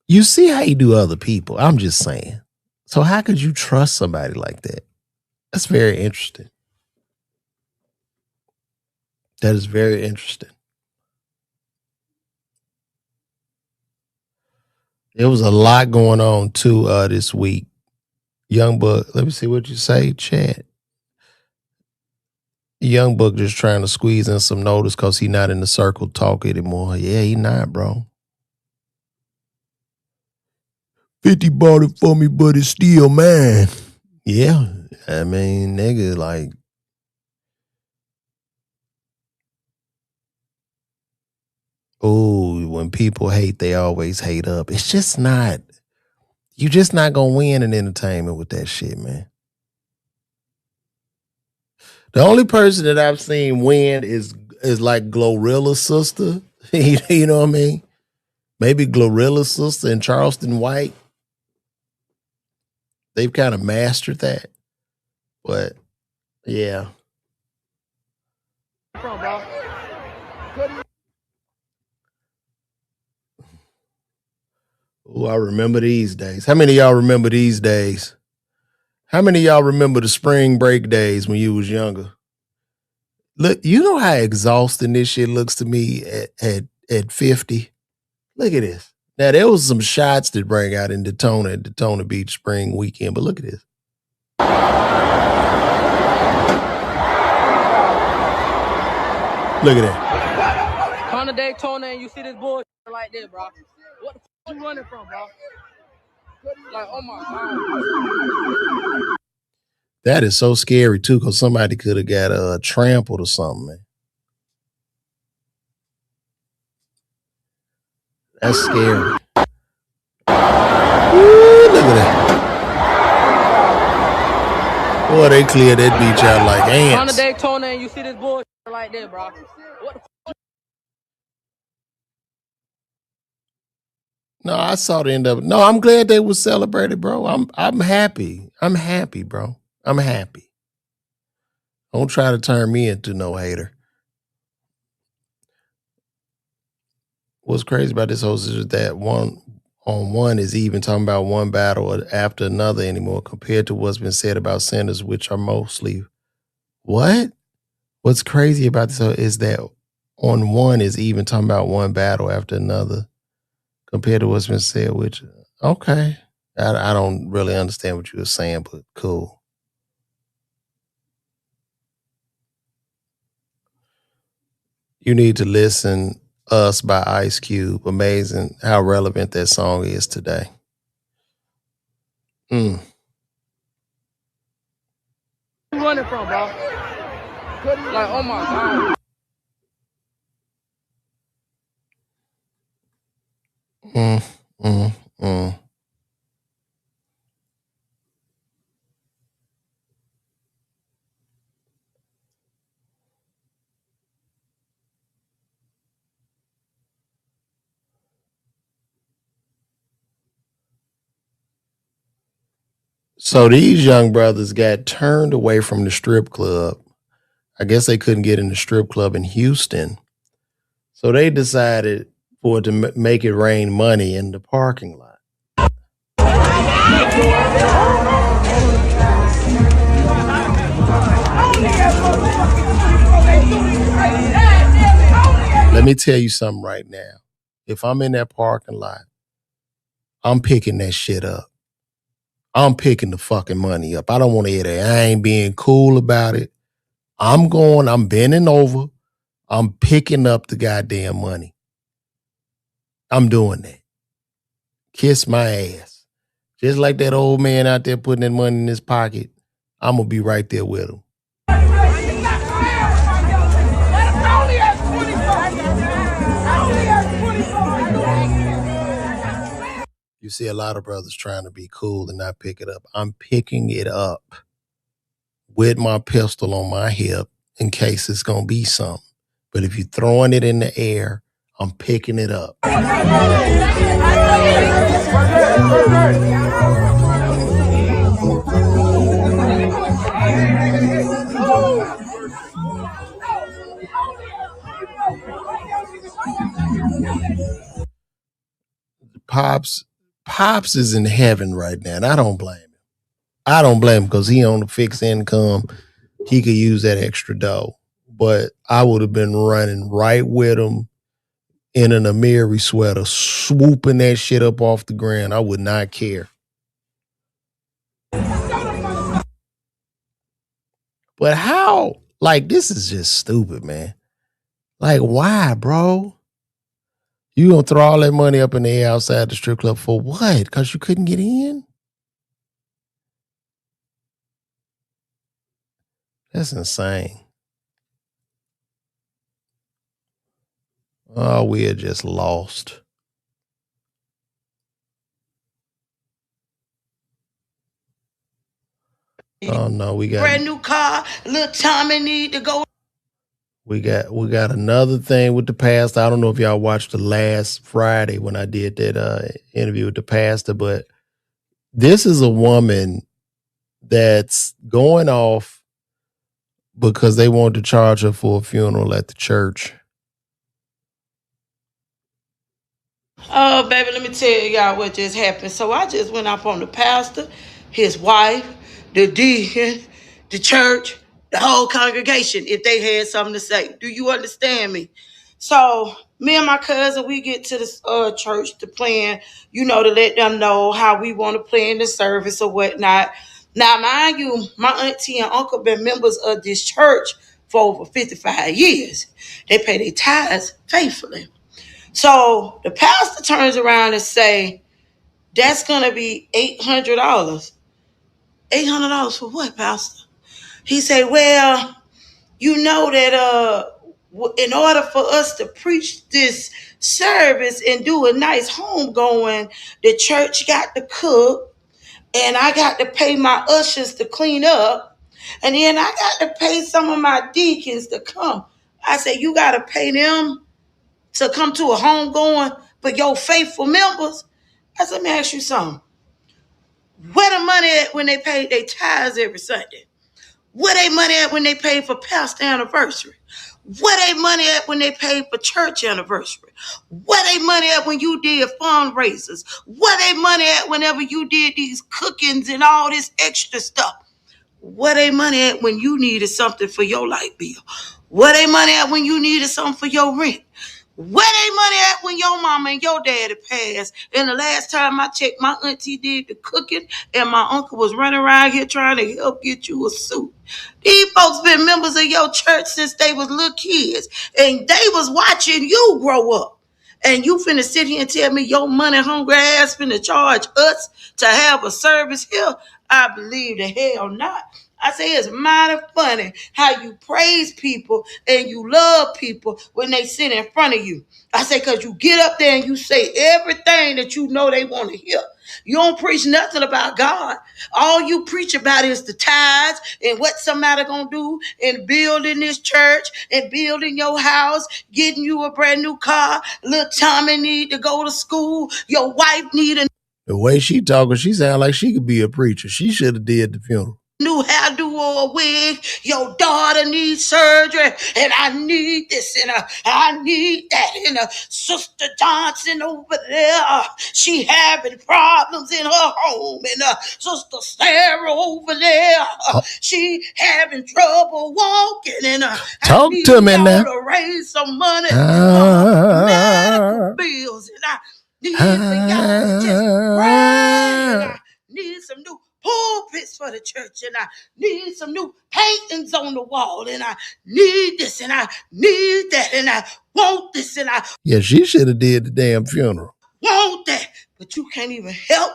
you see how you do other people? I'm just saying. So how could you trust somebody like that? That's very interesting. That is very interesting. There was a lot going on too this week. Young Buck, let me see what you say, chat. Young Buck just trying to squeeze in some notice because he not in the circle talk anymore. Yeah, he not, bro. 50 bought it for me, but it's still mine. Yeah, I mean, nigga, like, oh, when people hate, they always hate up. It's just not, you just not gonna win in entertainment with that shit, man. The only person that I've seen win is like Glorilla's sister. You know what I mean? Maybe Glorilla's sister and Charleston White. They've kind of mastered that. But yeah. Oh, I remember these days. How many of y'all remember these days? How many of y'all remember the spring break days when you was younger? Look, you know how exhausting this shit looks to me at 50? Look at this. Now, there was some shots that bring out in Daytona at Daytona Beach spring weekend, but look at this. Look at that. Come to Daytona and you see this bullshit like this, bro. What the f you running from, bro? Like, oh my God. That is so scary, too, because somebody could have got trampled or something, man. That's scary. Ooh, look at that. Boy, they cleared that beach out like ants. Come to Daytona and you see this bullshit like this, bro. What the f No, I saw the end of it. No, I'm glad they was celebrated, bro. I'm happy. I'm happy, bro. I'm happy. Don't try to turn me into no hater. What's crazy about this whole is that one on one is even talking about one battle after another anymore compared to what's been said about sinners, which are mostly what? What's crazy about this is that on one is even talking about one battle after another compared to what's been said, which okay. I don't really understand what you were saying, but cool. You need to listen Us by Ice Cube. Amazing how relevant that song is today. Mm. You running from, bro? Like, oh my God. Mm, mm, mm. So these young brothers got turned away from the strip club. I guess they couldn't get in the strip club in Houston. So they decided for it to make it rain money in the parking lot. Let me tell you something right now. If I'm in that parking lot, I'm picking that shit up. I'm picking the fucking money up. I don't want to hear that. I ain't being cool about it. I'm bending over. I'm picking up the goddamn money. I'm doing that. Kiss my ass. Just like that old man out there putting that money in his pocket, I'm going to be right there with him. You see a lot of brothers trying to be cool and not pick it up. I'm picking it up with my pistol on my hip in case it's going to be something. But if you're throwing it in the air, I'm picking it up. Pops is in heaven right now, and I don't blame him. I don't blame him because he on a fixed income. He could use that extra dough. But I would have been running right with him in an Amiri sweater, swooping that shit up off the ground. I would not care. But how? Like, this is just stupid, man. Like, why, bro? You gonna throw all that money up in the air outside the strip club for what? Because you couldn't get in? That's insane. Oh, we are just lost. Oh no, we got brand new car. Little Tommy need to go. we got another thing with the pastor. I don't know if y'all watched the last Friday when I did that interview with the pastor, but this is a woman that's going off because they want to charge her for a funeral at the church. Oh, baby, let me tell y'all what just happened. So I just went up on the pastor, his wife, the deacon, the church, the whole congregation, if they had something to say. Do you understand me? So me and my cousin, we get to the church to plan, to let them know how we want to plan the service or whatnot. Now, mind you, my auntie and uncle been members of this church for over 55 years. They pay their tithes faithfully. So the pastor turns around and say, that's going to be $800. $800 for what, pastor? He said, well, you know that in order for us to preach this service and do a nice homegoing, the church got to cook, and I got to pay my ushers to clean up, and then I got to pay some of my deacons to come. I said, you got to pay them to come to a homegoing for your faithful members? I said, let me ask you something. Where the money at when they paid their tithes every Sunday? Where they money at when they paid for pastor anniversary? Where they money at when they paid for church anniversary? Where they money at when you did fundraisers? Where they money at whenever you did these cookings and all this extra stuff? Where they money at when you needed something for your light bill? Where they money at when you needed something for your rent? Where they money at when your mama and your daddy passed? And the last time I checked, my auntie did the cooking and my uncle was running around here trying to help get you a suit. These folks been members of your church since they was little kids. And they was watching you grow up. And you finna sit here and tell me your money hungry ass finna charge us to have a service here? I believe the hell not. I say it's mighty funny how you praise people and you love people when they sit in front of you. I say, because you get up there and you say everything that you know they want to hear. You don't preach nothing about God. All you preach about is the tithes and what somebody gonna do in building this church and building your house, getting you a brand new car. Little Tommy need to go to school. Your wife need a The way she talking, she sound like she could be a preacher. She should have did the funeral. new hairdo or a wig. Your daughter needs surgery, and I need this, and I need that. And Sister Johnson over there, she having problems in her home, and Sister Sarah over there, she having trouble walking, and I Talk need to me y'all now. to raise some money for her medical bills, and I need for y'all to just pray, and I need some new pulpits for the church, and I need some new paintings on the wall, and I need this, and I need that, and I want this, and I Yeah, she should have did the damn funeral. want that. But you can't even help.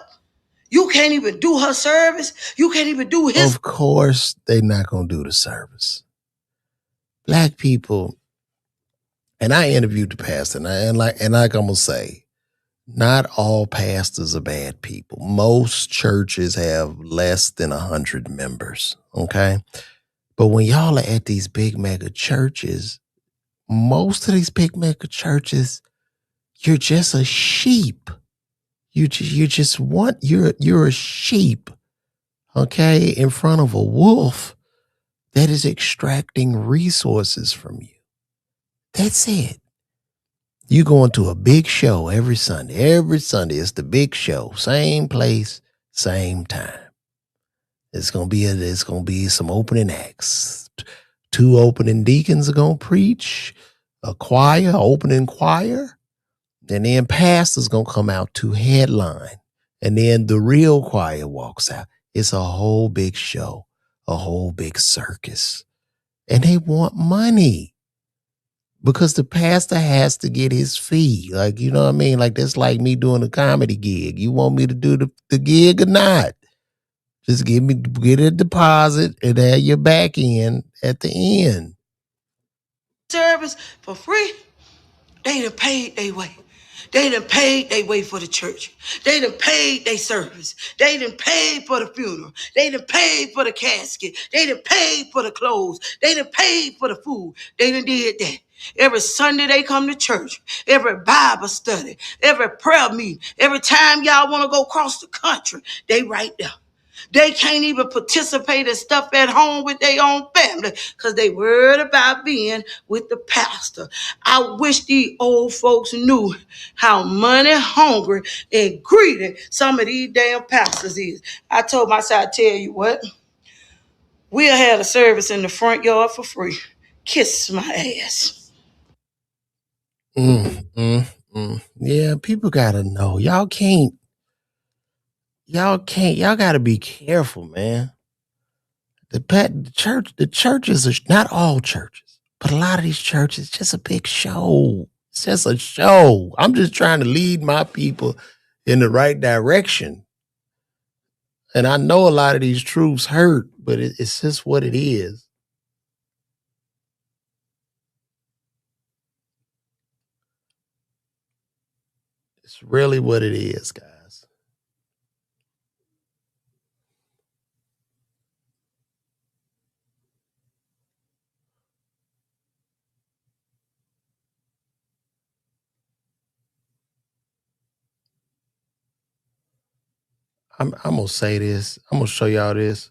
You can't even do her service. You can't even do his. Of course, they not gonna do the service. Black people, and I interviewed the pastor, and like I'm gonna say, not all pastors are bad people. Most churches have less than 100 members. Okay. But when y'all are at these big mega churches, most of these big mega churches, you're just a sheep. You're a sheep, okay, in front of a wolf that is extracting resources from you. That's it. You going to a big show every Sunday. Every Sunday it's the big show. Same place, same time. It's gonna be some opening acts. 2 opening deacons are gonna preach, a choir, opening choir, and then pastor's gonna come out to headline. And then the real choir walks out. It's a whole big show, a whole big circus. And they want money. Because the pastor has to get his fee. Like, you know what I mean? Like, that's like me doing a comedy gig. You want me to do the gig or not? Just get a deposit and add your back end at the end. Service for free. They done paid their way. They done paid their way for the church. They done paid their service. They done paid for the funeral. They done paid for the casket. They done paid for the clothes. They done paid for the food. They done did that. Every Sunday they come to church. Every Bible study. Every prayer meeting. Every time y'all want to go across the country, they right there. They can't even participate in stuff at home with their own family because they worried about being with the pastor. I wish these old folks knew how money hungry and greedy some of these damn pastors is. I told myself, I tell you what, we'll have a service in the front yard for free. Kiss my ass. Yeah, people gotta know. Y'all gotta be careful, man. The churches are not all churches, but a lot of these churches, just a big show. It's just a show. I'm just trying to lead my people in the right direction. And I know a lot of these truths hurt, but it's just what it is. It's really what it is, guys. I'm gonna say this. I'm gonna show y'all this.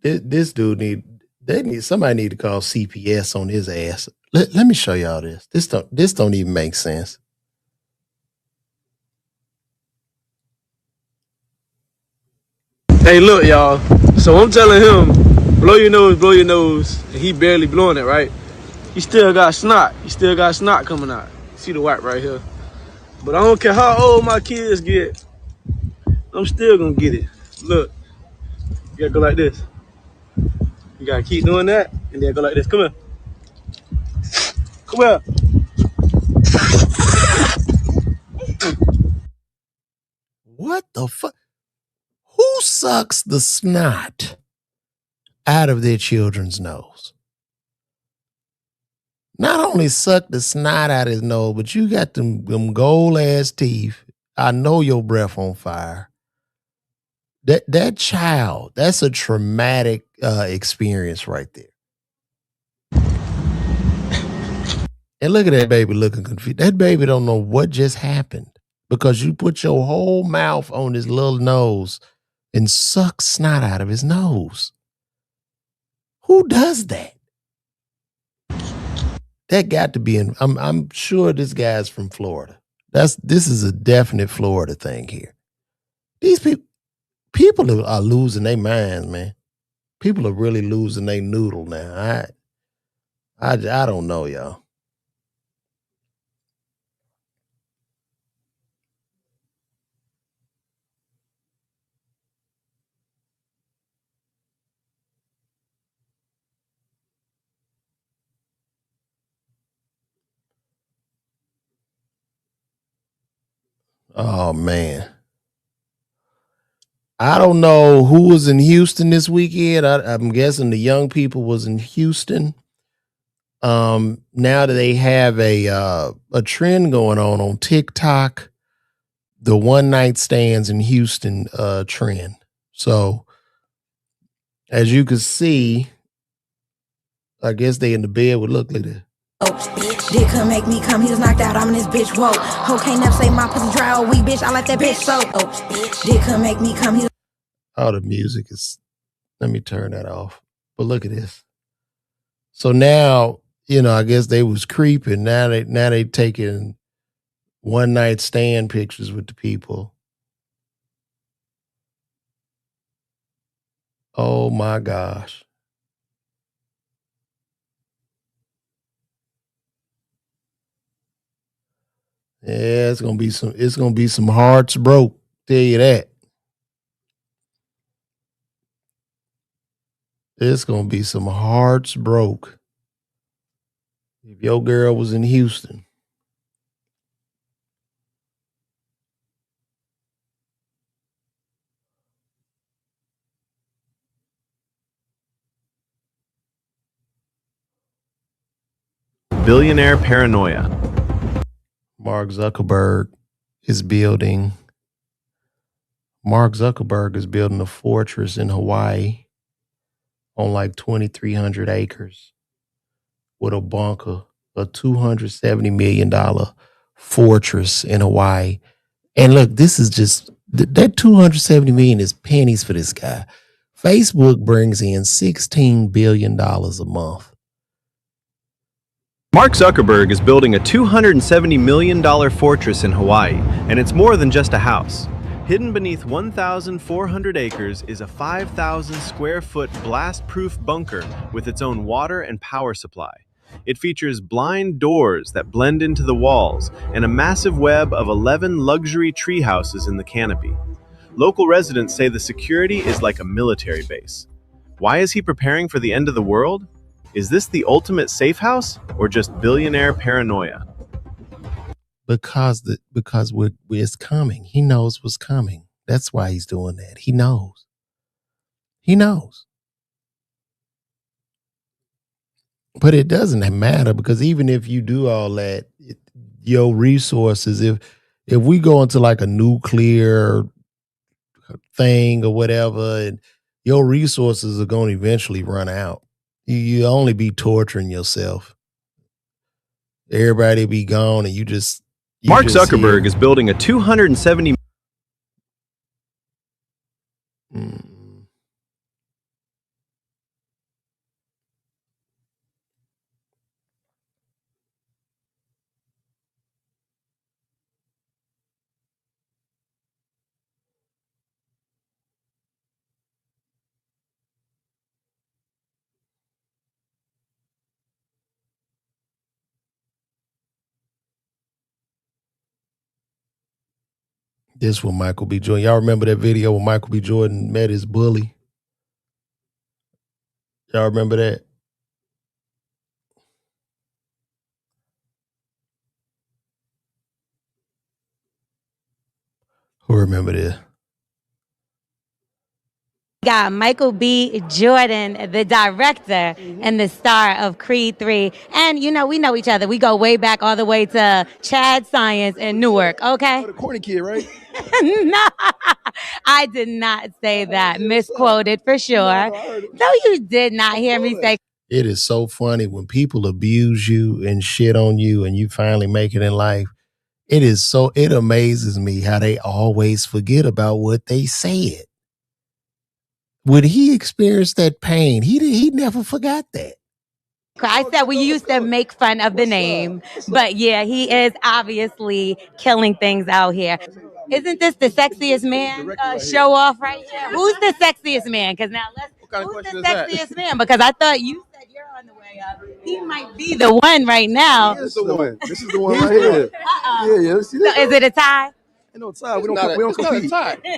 This dude somebody need to call CPS on his ass. Let me show y'all this. This don't even make sense. Hey, look, y'all. So I'm telling him, blow your nose, and he barely blowing it, right? He still got snot. He still got snot coming out. See the wipe right here. But I don't care how old my kids get, I'm still gonna get it. Look, you gotta go like this. You gotta keep doing that, and then go like this. Come here. Come here. What the fuck? Who sucks the snot out of their children's nose? Not only suck the snot out his nose, but you got them gold ass teeth. I know your breath on fire. That child, that's a traumatic experience right there. And look at that baby looking confused. That baby don't know what just happened because you put your whole mouth on his little nose and suck snot out of his nose. Who does that? That got to be I'm sure this guy's from Florida. This is a definite Florida thing here. These people are losing their minds, man. People are really losing their noodle now. I don't know, y'all. Oh man. I don't know who was in Houston this weekend. I'm guessing the young people was in Houston. Now that they have a trend going on TikTok, the one night stands in Houston trend. So as you can see, I guess they in the bed with look like this. Dick could make me come, he was knocked out, I'm in this bitch, whoa. Ho can't never say my pussy dry or weak, bitch, I like that bitch, so. Dick could make me come, he. Oh, the music is, let me turn that off. But look at this. So now, I guess they was creeping. Now they taking one night stand pictures with the people. Oh my gosh. Yeah, it's gonna be some hearts broke. Tell you that. It's gonna be some hearts broke. If your girl was in Houston. Billionaire paranoia. Mark Zuckerberg is building a fortress in Hawaii on like 2,300 acres with a bunker, a $270 million fortress in Hawaii. And look, this is just, that $270 million is pennies for this guy. Facebook brings in $16 billion a month. Mark Zuckerberg is building a $270 million fortress in Hawaii, and it's more than just a house. Hidden beneath 1,400 acres is a 5,000 square foot blast-proof bunker with its own water and power supply. It features blind doors that blend into the walls and a massive web of 11 luxury tree houses in the canopy. Local residents say the security is like a military base. Why is he preparing for the end of the world? Is this the ultimate safe house or just billionaire paranoia? Because it's coming. He knows what's coming. That's why he's doing that. He knows. But it doesn't matter because even if you do all that, your resources, if we go into like a nuclear thing or whatever, and your resources are going to eventually run out. You only be torturing yourself. Everybody be gone and you Mark Zuckerberg is building a $270 Mm. This one, Michael B. Jordan. Y'all remember that video when Michael B. Jordan met his bully? Y'all remember that? Who remember this? Got Michael B. Jordan, the director and the star of Creed 3. And, you know, we know each other. We go way back all the way to Chad Science in Newark, okay? The corny kid, right? No, I did not say that. Misquoted for sure. No, you did not hear me say. It is so funny when people abuse you and shit on you and you finally make it in life. It amazes me how they always forget about what they said. When he experienced that pain, he never forgot that. I said we used to make fun of the name, but yeah, he is obviously killing things out here. Isn't this the sexiest man show off right here? Who's the sexiest man? Because now who's the sexiest man? Because I thought you said you're on the way up. He might be the one right now. This is the one. This is the one right here. Yeah. See this? So is it a tie? No tie. We don't compete.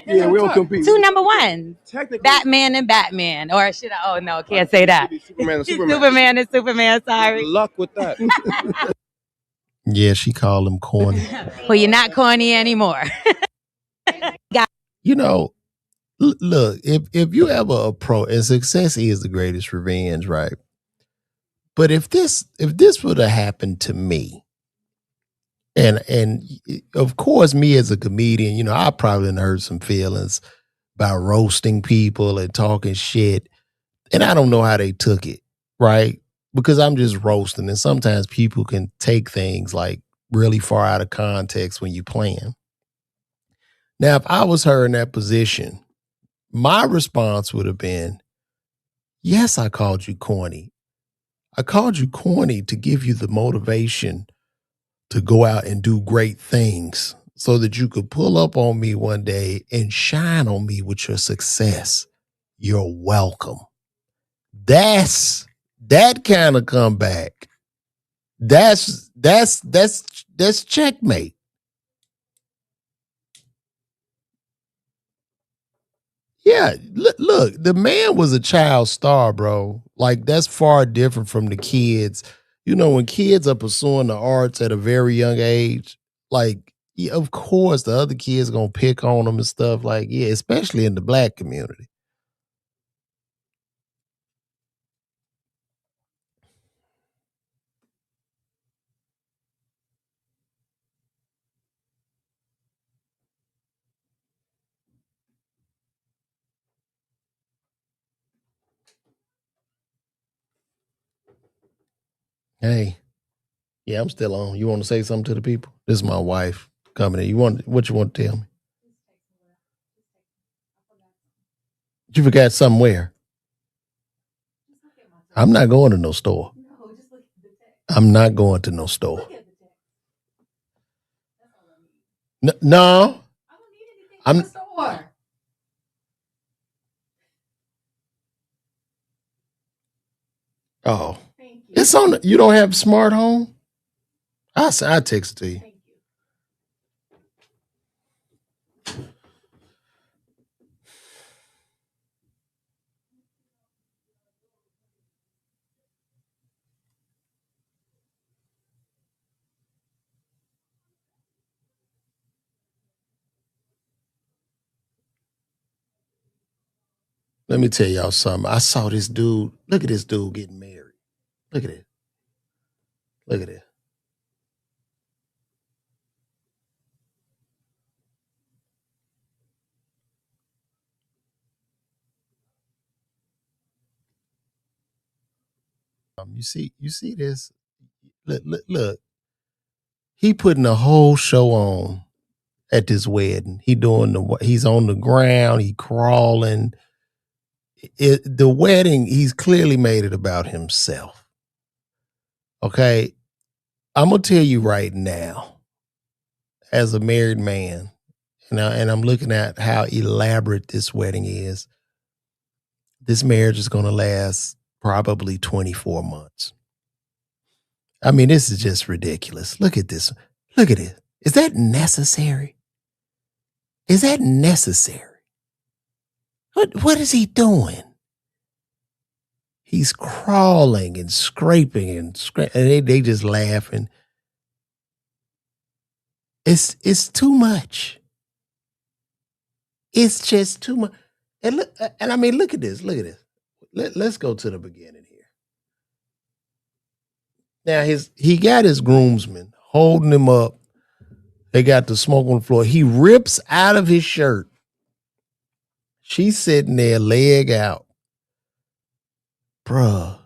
Yeah, we don't compete. Two number ones. Technically, Batman and Batman. Or should I? Oh, no, can't say that. Superman and Superman. Sorry. Luck with that. Yeah, she called him corny. Well, you're not corny anymore. You know, look, if you ever approach, and success is the greatest revenge, right? But if this would have happened to me, and of course, me as a comedian, you know, I probably hurt some feelings by roasting people and talking shit, and I don't know how they took it, right? Because I'm just roasting, and sometimes people can take things like really far out of context when you plan. Now, if I was her in that position, my response would have been, yes, I called you corny. I called you corny to give you the motivation to go out and do great things so that you could pull up on me one day and shine on me with your success. You're welcome. That's that kind of comeback. That's checkmate. Yeah, look, the man was a child star, bro. Like that's far different from the kids. You know, when kids are pursuing the arts at a very young age, like yeah, of course the other kids gonna pick on them and stuff. Like yeah, especially in the black community. Hey, yeah, I'm still on. You want to say something to the people? This is my wife coming in. You want what you want to tell me? You forgot somewhere. I'm not going to no store. I'm not going to no store. No. I'm. Oh, it's on. You don't have smart home? I text it to you. Let me tell y'all something. I saw this dude. Look at this dude getting married. Look at it. Look at it. You see this? Look. He putting a whole show on at this wedding. He's on the ground, he crawling. The wedding, he's clearly made it about himself. Okay. I'm gonna tell you right now, as a married man, and I'm looking at how elaborate this wedding is. This marriage is gonna last probably 24 months. I mean, this is just ridiculous. Look at this. Look at it. Is that necessary? Is that necessary? What is he doing? He's crawling and scraping and they just laughing. It's too much. It's just too much. And look, and I mean, look at this. Look at this. Let's go to the beginning here. Now he got his groomsmen holding him up. They got the smoke on the floor. He rips out of his shirt. She's sitting there, leg out. Bruh,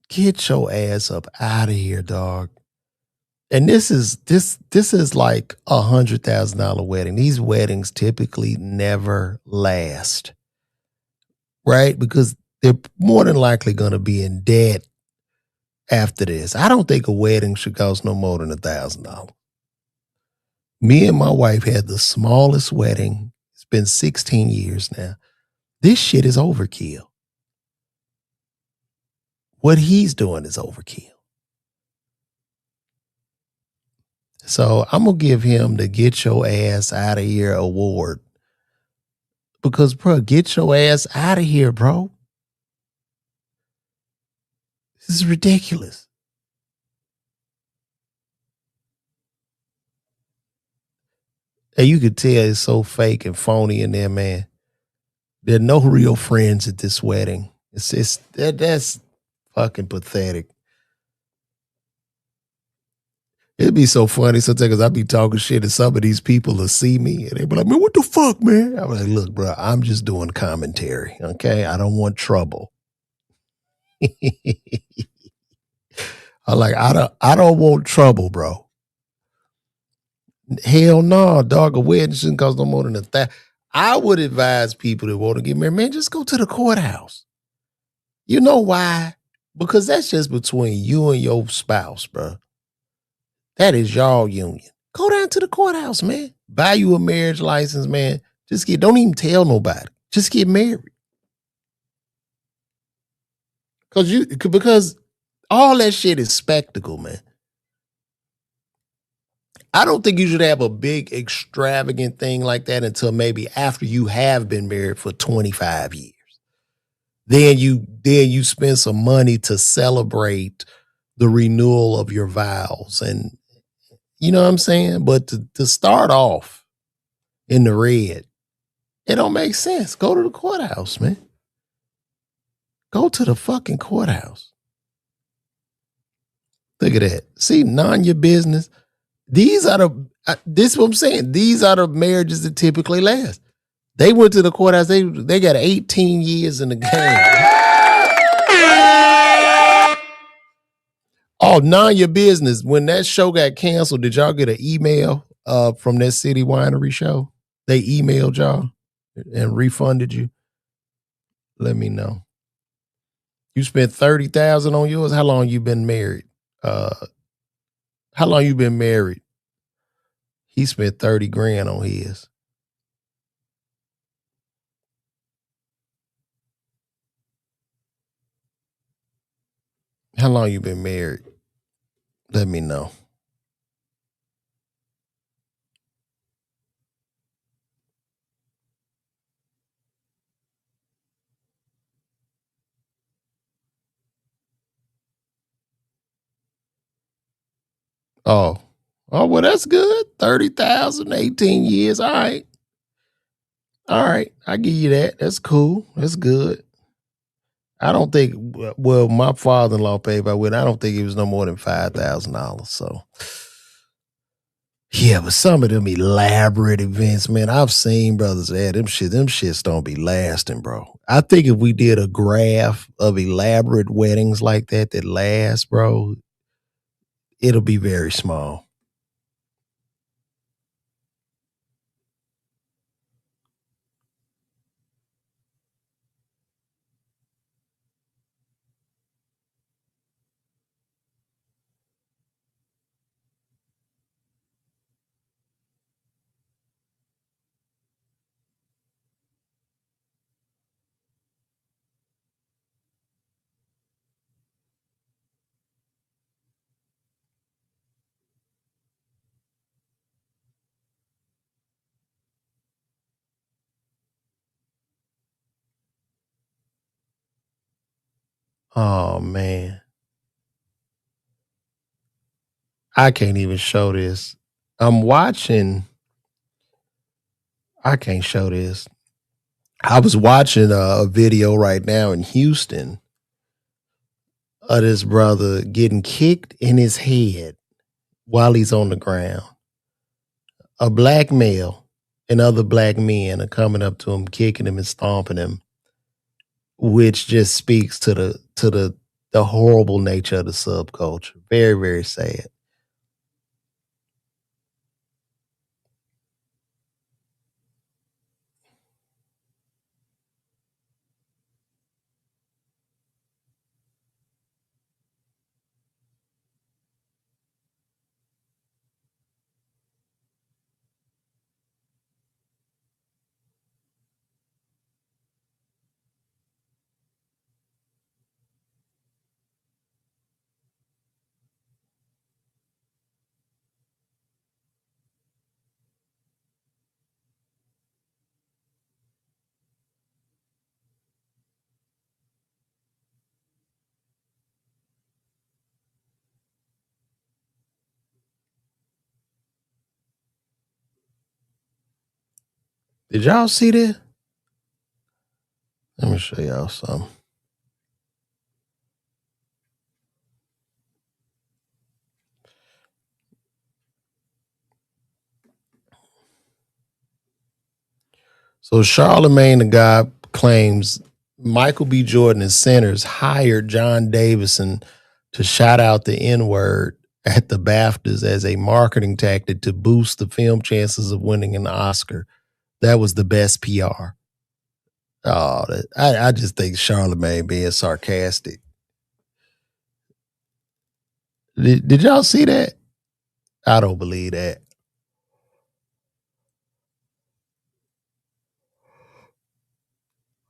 get your ass up out of here, dog. And this is like $100,000 wedding. These weddings typically never last, right? Because they're more than likely going to be in debt after this. I don't think a wedding should cost no more than $1,000. Me and my wife had the smallest wedding. It's been 16 years now. This shit is overkill. What he's doing is overkill. So I'm going to give him the Get Your Ass Out of Here award. Because, bro, get your ass out of here, bro. This is ridiculous. And you could tell it's so fake and phony in there, man. There are no real friends at this wedding. That's fucking pathetic. It'd be so funny sometimes because I be talking shit and some of these people will see me and they be like, man, what the fuck, man? I was like, look, bro, I'm just doing commentary, okay? I don't want trouble. I don't want trouble, bro. Hell no, dog. A wedding shouldn't cost no more than $1,000. I would advise people that want to get married, man, just go to the courthouse. You know why? Because that's just between you and your spouse, bro. That is y'all union. Go down to the courthouse, man. Buy you a marriage license, man. Don't even tell nobody. Just get married. Because all that shit is spectacle, man. I don't think you should have a big extravagant thing like that until maybe after you have been married for 25 years. Then you spend some money to celebrate the renewal of your vows. And you know what I'm saying? But to start off in the red, it don't make sense. Go to the courthouse, man. Go to the fucking courthouse. Look at that. See, none your business. This is what I'm saying. These are the marriages that typically last. They went to the courthouse. They got 18 years in the game. Oh, none your business. When that show got canceled, did y'all get an email from that City Winery show? They emailed y'all and refunded you? Let me know. You spent $30,000 on yours? How long you been married? How long you been married? He spent 30 grand on his. How long you been married? Let me know. Oh, well, that's good. 30,000, 18 years. All right. I give you that. That's cool. That's good. I don't think, well, my father-in-law paid by wedding. I don't think it was no more than $5,000. So, yeah, but some of them elaborate events, man, I've seen brothers add them shits don't be lasting, bro. I think if we did a graph of elaborate weddings like that last, bro, it'll be very small. Oh man, I can't even show this. I'm watching. I can't show this. I was watching a video right now in Houston of this brother getting kicked in his head while he's on the ground. A black male and other black men are coming up to him, kicking him and stomping him, which just speaks to the horrible nature of the subculture. Very, very sad. Did y'all see that? Let me show y'all something. So Charlemagne the God claims Michael B. Jordan and Sinners hired John Davison to shout out the N-word at the BAFTAs as a marketing tactic to boost the film chances of winning an Oscar. That was the best PR. Oh, I just think Charlemagne being sarcastic. Did y'all see that? I don't believe that.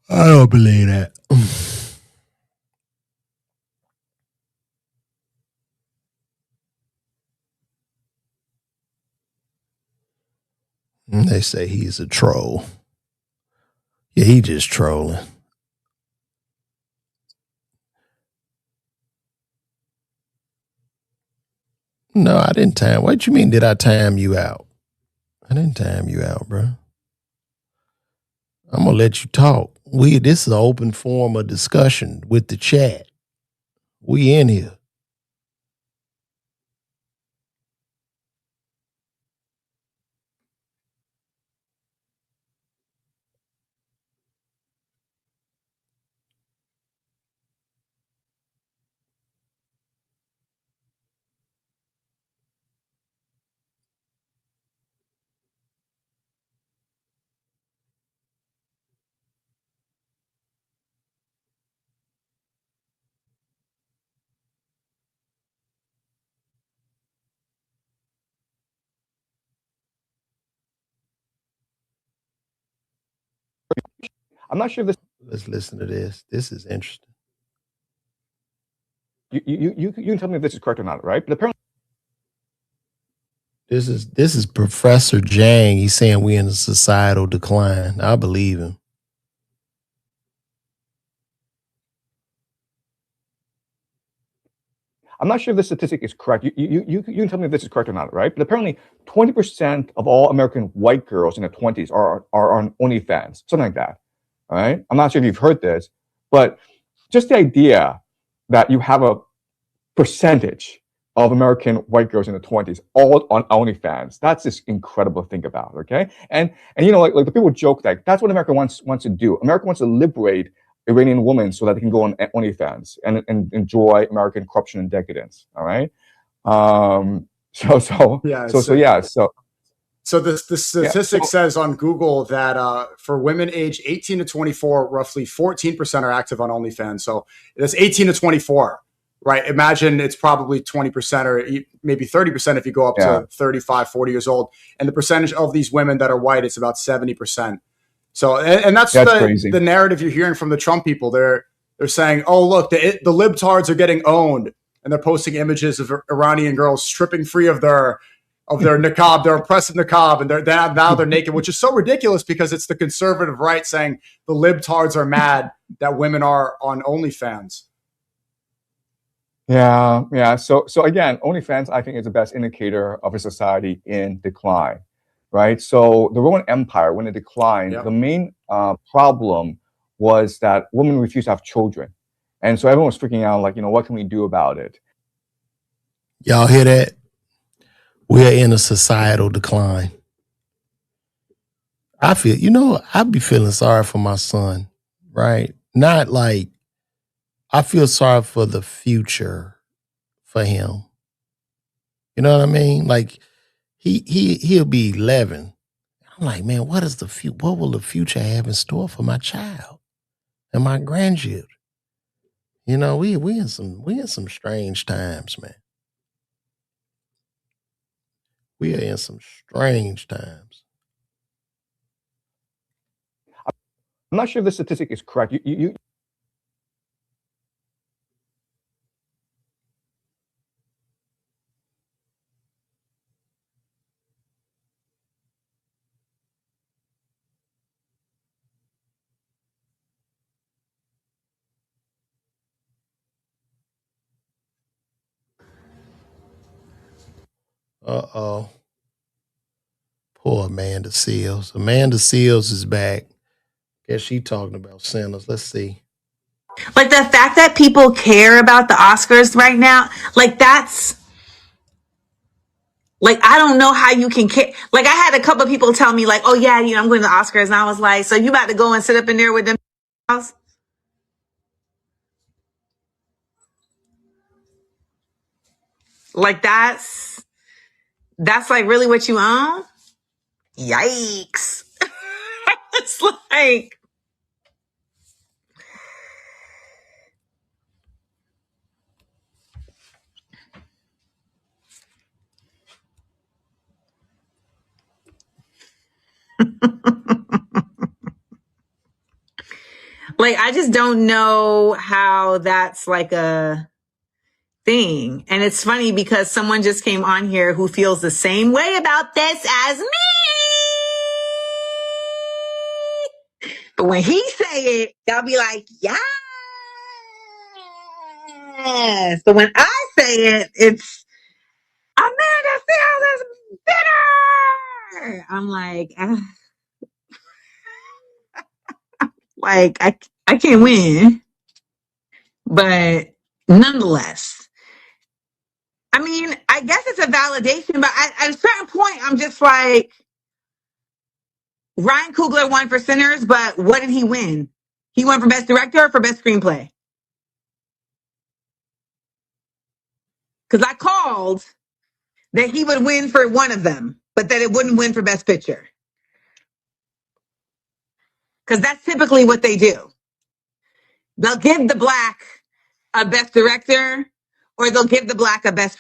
I don't believe that. They say he's a troll. Yeah, he just trolling. No, I didn't time. What you mean? Did I time you out? I didn't time you out, bro. I'm gonna let you talk. This is an open forum of discussion with the chat. We in here. I'm not sure if this. Let's listen to this. This is interesting. You can tell me if this is correct or not, right? But apparently, This is Professor Jang. He's saying we in a societal decline. I believe him. I'm not sure if this statistic is correct. You can tell me if this is correct or not, right? But apparently, 20% of all American white girls in their 20s are on OnlyFans, something like that. All right. I'm not sure if you've heard this, but just the idea that you have a percentage of American white girls in the 20s all on OnlyFans, that's just incredible to think about. Okay. And you know, like the people joke that that's what America wants to do. America wants to liberate Iranian women so that they can go on OnlyFans and enjoy American corruption and decadence. All right. So the statistic says on Google that for women aged 18 to 24, roughly 14% are active on OnlyFans. So that's 18 to 24, right? Imagine it's probably 20% or maybe 30% if you go up to 35, 40 years old. And the percentage of these women that are white, it's about 70%. So, and that's the narrative you're hearing from the Trump people. They're saying, oh, look, the libtards are getting owned. And they're posting images of Iranian girls stripping free of their niqab, their oppressive niqab, and now they're naked, which is so ridiculous because it's the conservative right saying the libtards are mad that women are on OnlyFans. Yeah. So again, OnlyFans, I think, is the best indicator of a society in decline, right? So the Roman Empire, when it declined, Yep. the main problem was that women refused to have children, and so everyone was freaking out, like, what can we do about it? Y'all hear that? We're in a societal decline. I'd be feeling sorry for my son, right? Not like I feel sorry for the future for him. You know what I mean? Like he'll be 11. I'm like, man, what will the future have in store for my child and my grandchildren? We in some strange times, man. We are in some strange times. I'm not sure if the statistic is correct. Uh-oh. Poor Amanda Seals. Amanda Seals is back. Guess she talking about sinners. Let's see. Like the fact that people care about the Oscars right now, like that's like I don't know how you can care. Like I had a couple of people tell me like, "Oh yeah, I'm going to the Oscars," and I was like, "So you about to go and sit up in there with them?" Like that's like really what you own? Yikes! It's like I just don't know how that's like a thing. And it's funny because someone just came on here who feels the same way about this as me. But when he say it, y'all be like, yes. But when I say it, it's Amanda Seals is bitter. I'm like, like I can't win. But nonetheless, I mean, I guess it's a validation, but at a certain point, I'm just like, Ryan Coogler won for Sinners, but what did he win? He won for Best Director or for Best Screenplay? Because I called that he would win for one of them, but that it wouldn't win for Best Picture. Because that's typically what they do. They'll give the black a Best Director, or they'll give the black a best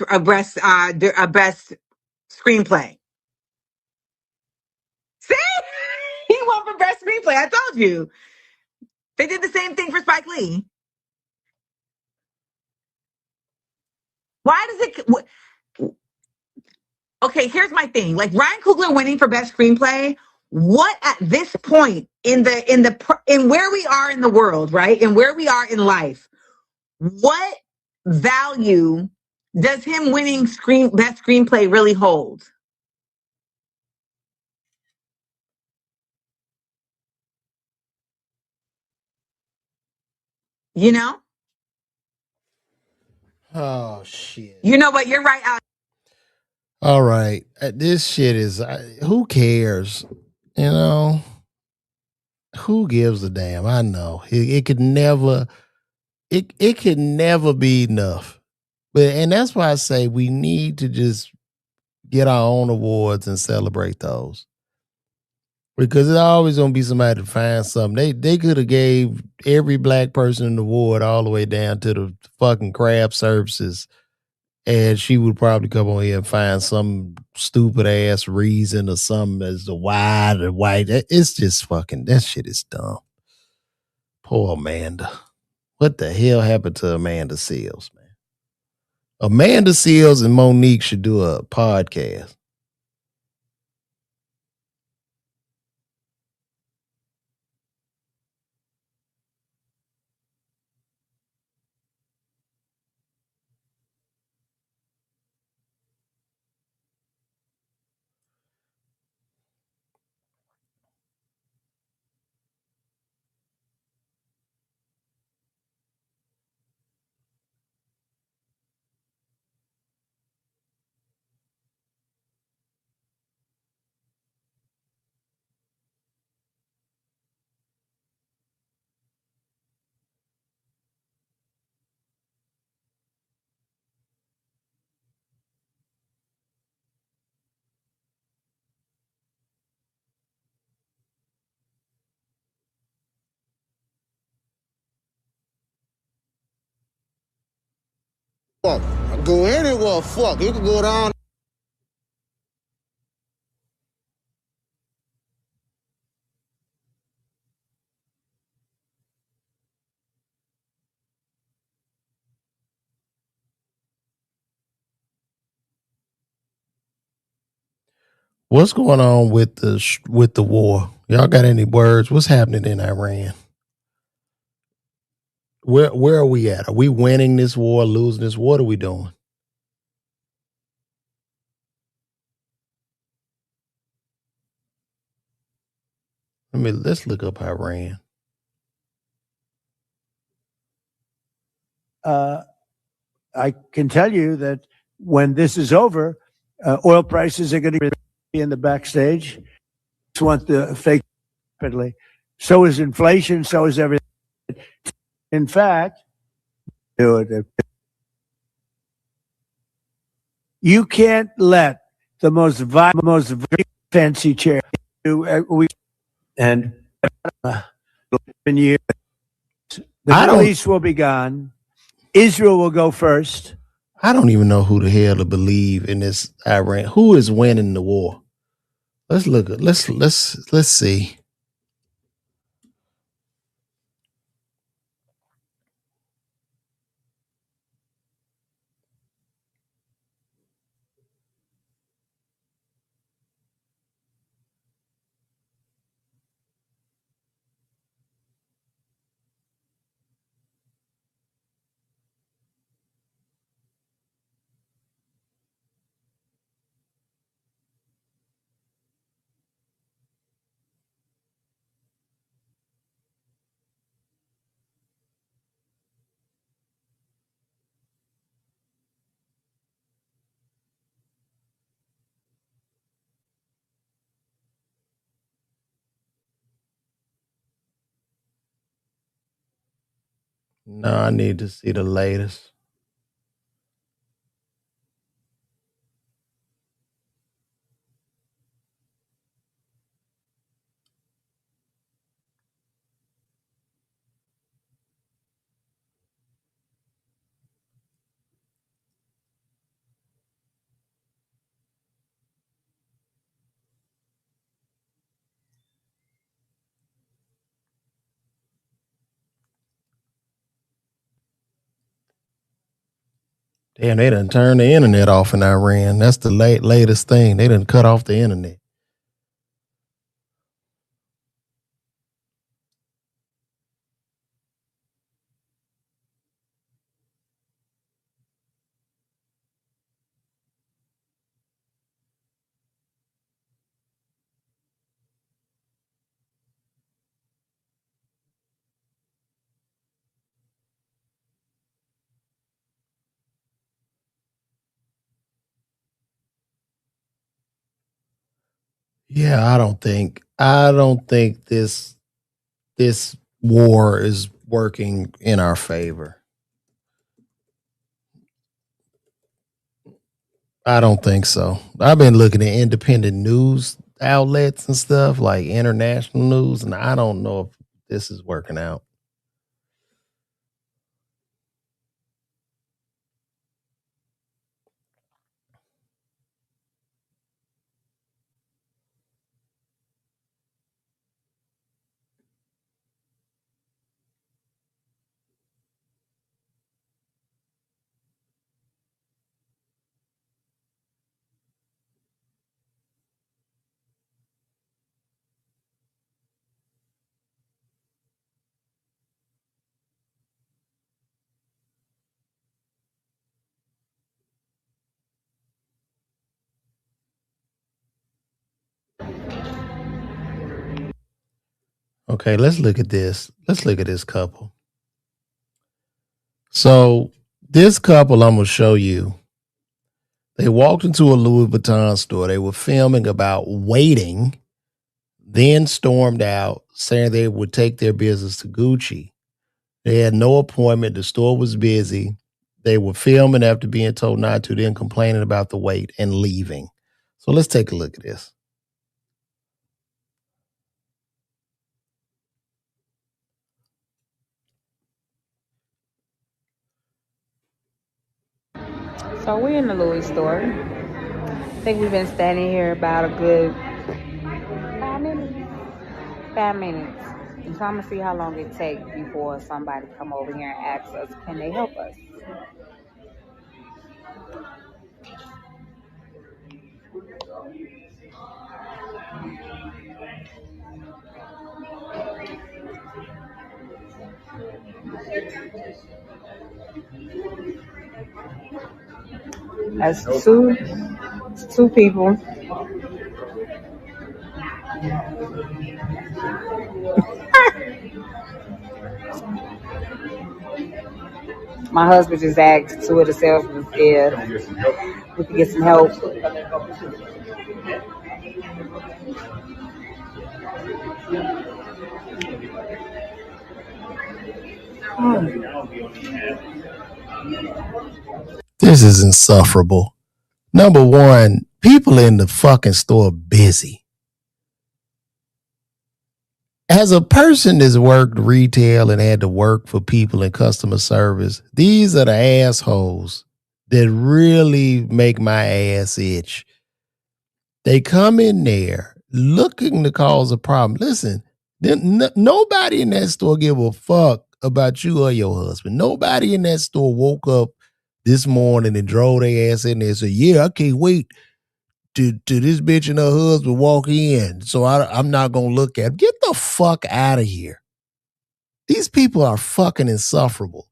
Screenplay. See, he won for Best Screenplay. I told you. They did the same thing for Spike Lee. Why does it? Okay, here's my thing. Like Ryan Coogler winning for Best Screenplay. What at this point in where we are in the world, right, and where we are in life, what value does him winning Best Screenplay really hold? You know? Oh shit. You know what? You're right, Alex. All right. This shit is who cares? You know? Who gives a damn? I know. It could never it could never be enough. And that's why I say we need to just get our own awards and celebrate those. Because it's always gonna be somebody to find something. They could have gave every black person an award all the way down to the fucking craft services, and she would probably come on here and find some stupid ass reason or something as to why the white. It's just fucking that shit is dumb. Poor Amanda. What the hell happened to Amanda Seals, man? Amanda Seals and Monique should do a podcast. Fuck. Go anywhere, fuck. You can go down. What's going on with the war? Y'all got any words? What's happening in Iran? Where are we at? Are we winning this war, losing this? What are we doing? Let's look up Iran. I can tell you that when this is over, oil prices are going to be in the backstage. Just want the fake rapidly. So is inflation. So is everything. In fact, do it. You can't let the most fancy chair and in years the Middle East will be gone. Israel will go first. I don't even know who the hell to believe in this Iran. Who is winning the war? Let's look at let's see. No, I need to see the latest. Damn, they done turned the internet off in Iran. That's the latest thing. They done cut off the internet. Yeah, I don't think this war is working in our favor. I don't think so. I've been looking at independent news outlets and stuff like international news, and I don't know if this is working out. Okay, let's look at this. Let's look at this couple. So this couple I'm gonna show you. They walked into a Louis Vuitton store. They were filming about waiting, then stormed out, saying they would take their business to Gucci. They had no appointment. The store was busy. They were filming after being told not to, then complaining about the wait and leaving. So let's take a look at this. So we're in the Louis store. I think we've been standing here about a good 5 minutes. 5 minutes. And so I'm gonna see how long it takes before somebody come over here and ask us, can they help us? That's two people. My husband just asked two of the salesmen if we could get some help. This is insufferable. Number one, people in the fucking store busy. As a person that's worked retail and had to work for people in customer service, these are the assholes that really make my ass itch. They come in there looking to cause a problem. Listen, nobody in that store give a fuck about you or your husband. Nobody in that store woke up this morning and drove their ass in there and said, yeah, I can't wait to this bitch and her husband walk in, so I'm not going to look at them. Get the fuck out of here. These people are fucking insufferable.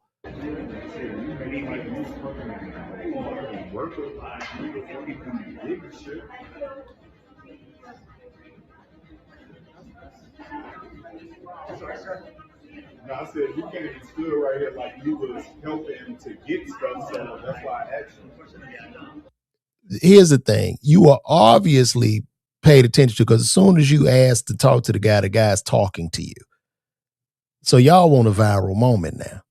No, I said you can't even stood right here like you was helping to get stuff, so that's why I asked you. Here's the thing. You are obviously paid attention to, because as soon as you ask to talk to the guy's talking to you. So y'all want a viral moment now.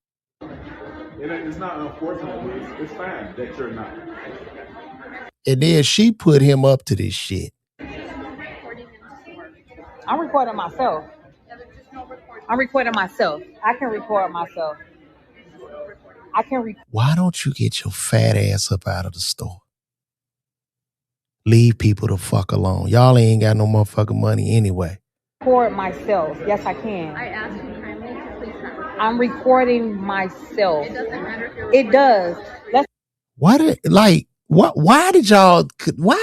It's not unfortunate. It's fine that you're not. And then she put him up to this shit. I'm recording myself. I can record myself. Why don't you get your fat ass up out of the store? Leave people the fuck alone. Y'all ain't got no motherfucking money anyway. Record myself. Yes, I can. I asked you kindly to please not record. I'm recording myself. It doesn't matter if you're. It does. Why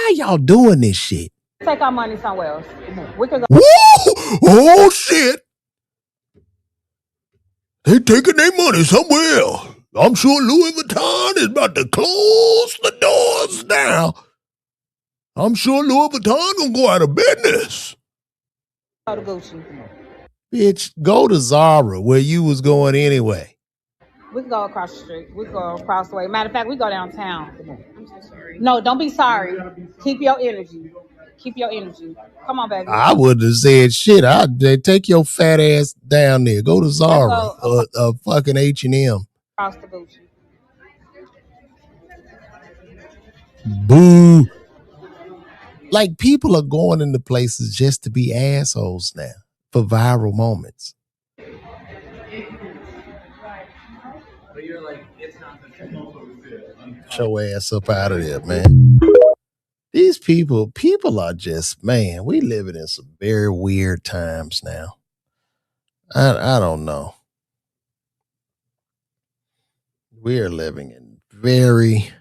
are y'all doing this shit? Take our money somewhere else. We could go. Woo! Oh shit! They taking their money somewhere else. I'm sure Louis Vuitton is about to close the doors now. I'm sure Louis Vuitton gonna go out of business. Go to Gucci. Bitch, go to Zara where you was going anyway. We can go across the street. We can go across the way. Matter of fact, we go downtown. I'm so sorry. No, don't be sorry. Keep your energy. Keep your energy. Come on, baby. I would have said shit. I'd take your fat ass down there. Go to Zara or fucking H&M. Across the Gucci. Boo. Like, people are going into places just to be assholes now for viral moments. Show ass up out of there, man. These people are just, man, we living in some very weird times now. I don't know. We are living in very,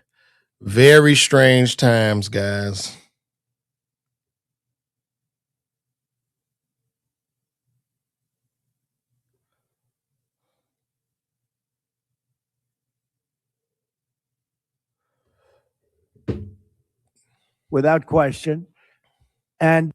very strange times, guys. Without question. And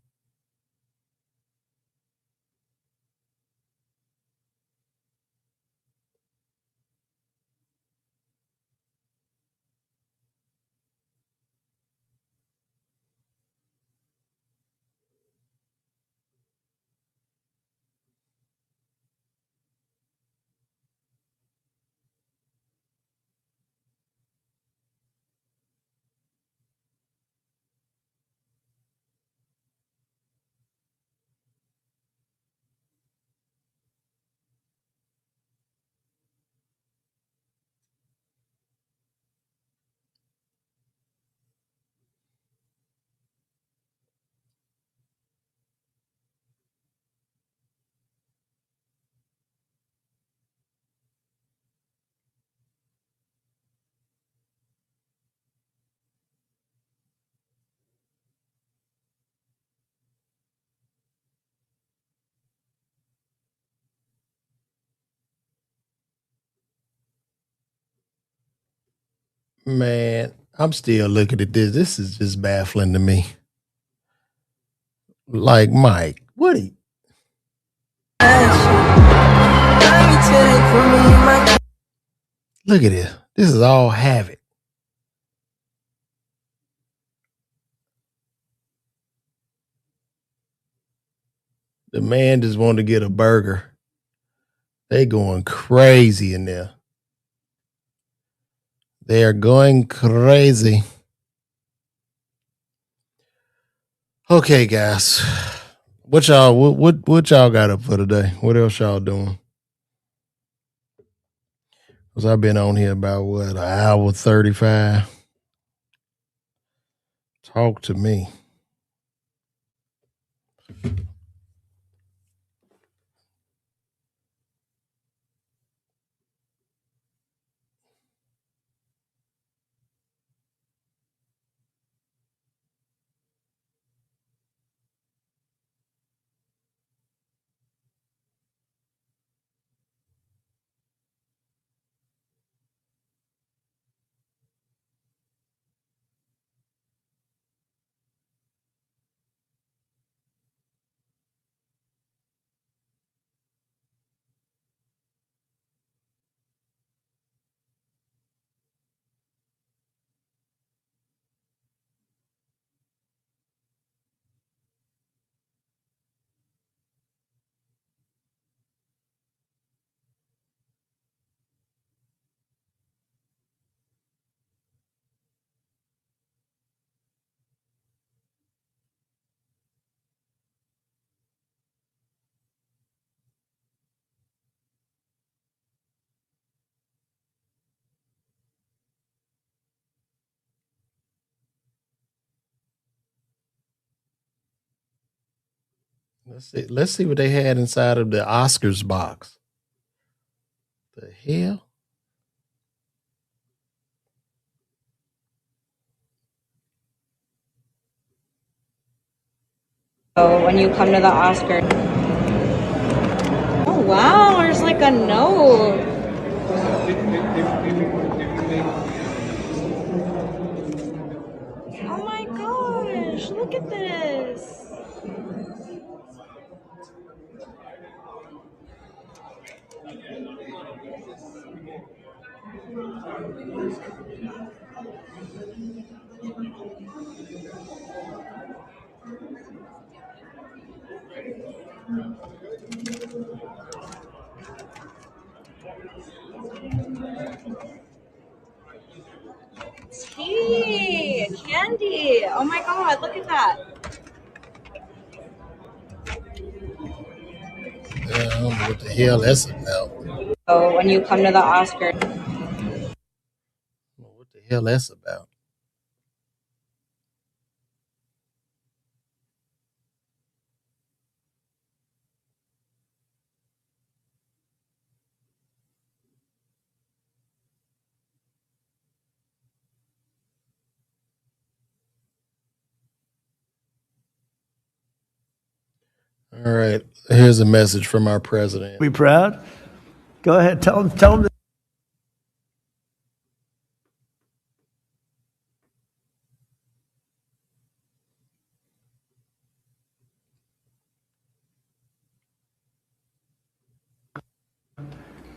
Man, I'm still looking at this. This is just baffling to me. Like, Mike, what are you? Look at this. This is all havoc. The man just wanted to get a burger. They going crazy in there. They are going crazy. Okay, guys. What y'all got up for today? What else y'all doing? Because I've been on here about an hour 35. Talk to me. Let's see what they had inside of the Oscars box. The hell? Oh, when you come to the Oscar. Oh wow, there's like a note. Oh my gosh, look at this. Tea, candy. Oh my god, look at that. I don't know what the hell that's about. Oh, when you come to the Oscar. What the hell that's about? All right. Here's a message from our president. Be proud. Go ahead. Tell them.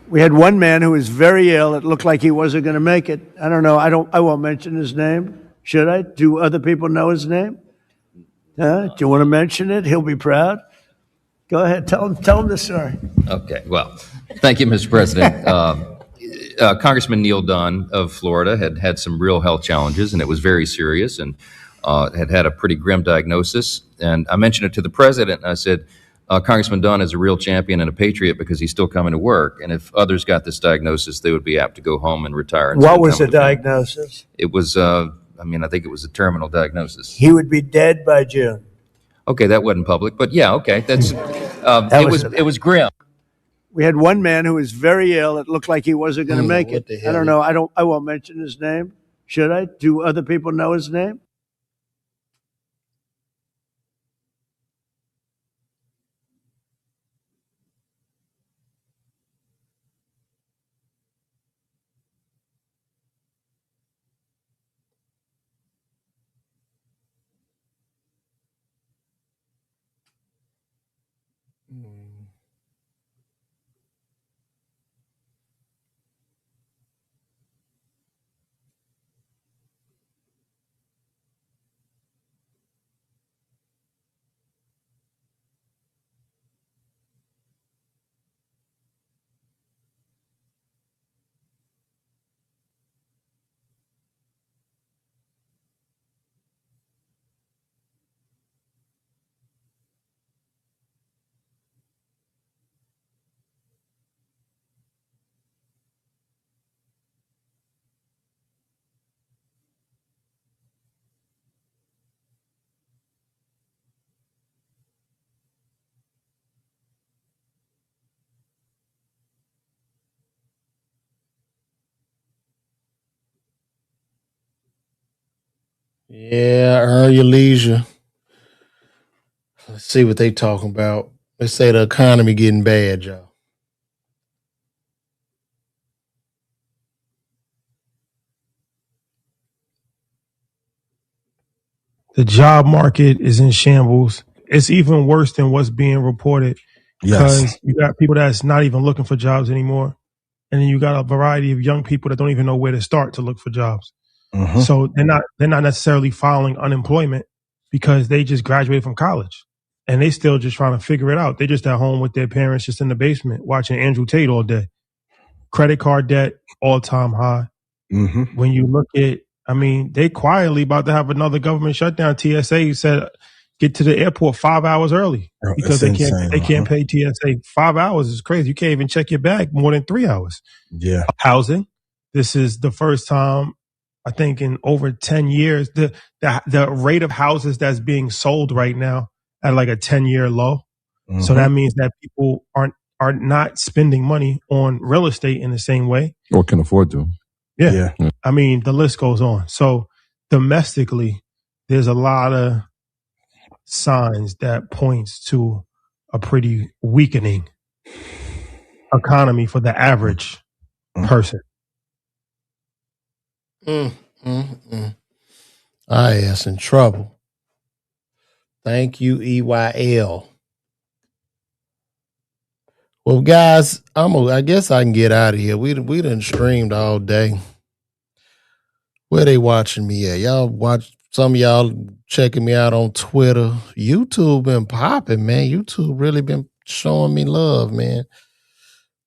We had one man who was very ill. It looked like he wasn't going to make it. I don't know. I won't mention his name. Should I? Do other people know his name? Do you want to mention it? He'll be proud. Go ahead. Tell him the story. Okay. Well, thank you, Mr. President. Congressman Neil Dunn of Florida had some real health challenges, and it was very serious, and had a pretty grim diagnosis. And I mentioned it to the president, and I said, Congressman Dunn is a real champion and a patriot because he's still coming to work. And if others got this diagnosis, they would be apt to go home and retire. And What was the diagnosis? It was, I think it was a terminal diagnosis. He would be dead by June. Okay, that wasn't public, but yeah, okay, that's it was grim. We had one man who was very ill. It looked like he wasn't going to make it. I don't know. I won't mention his name. Should I? Do other people know his name? Yeah, earn your leisure. Let's see what they talking about. Let's say the economy getting bad, y'all. The job market is in shambles. It's even worse than what's being reported because you got people that's not even looking for jobs anymore. And then you got a variety of young people that don't even know where to start to look for jobs. So they're not necessarily filing unemployment because they just graduated from college and they still just trying to figure it out. They're just at home with their parents, just in the basement watching Andrew Tate all day. Credit card debt, all time high. When you look at, I mean, they quietly about to have another government shutdown. TSA said get to the airport 5 hours early because they can't pay TSA. 5 hours is crazy. You can't even check your bag more than 3 hours. Yeah. Housing. This is the first time, I think, in over 10 years, the rate of houses that's being sold right now at like a 10-year low. So that means that people are not spending money on real estate in the same way. Or can afford to. Yeah. I mean, the list goes on. So domestically, there's a lot of signs that points to a pretty weakening economy for the average person. I ass in trouble. Thank you, EYL. Well, guys, I guess I can get out of here. We done streamed all day. Where they watching me at? Y'all watch, some of y'all checking me out on Twitter. YouTube been popping, man. YouTube really been showing me love, man.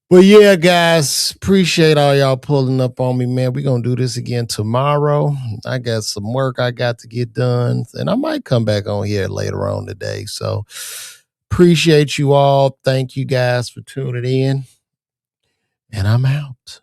But yeah, guys, appreciate all y'all pulling up on me, man. We're going to do this again tomorrow. I got some work I got to get done, and I might come back on here later on today. So appreciate you all. Thank you guys for tuning in, and I'm out.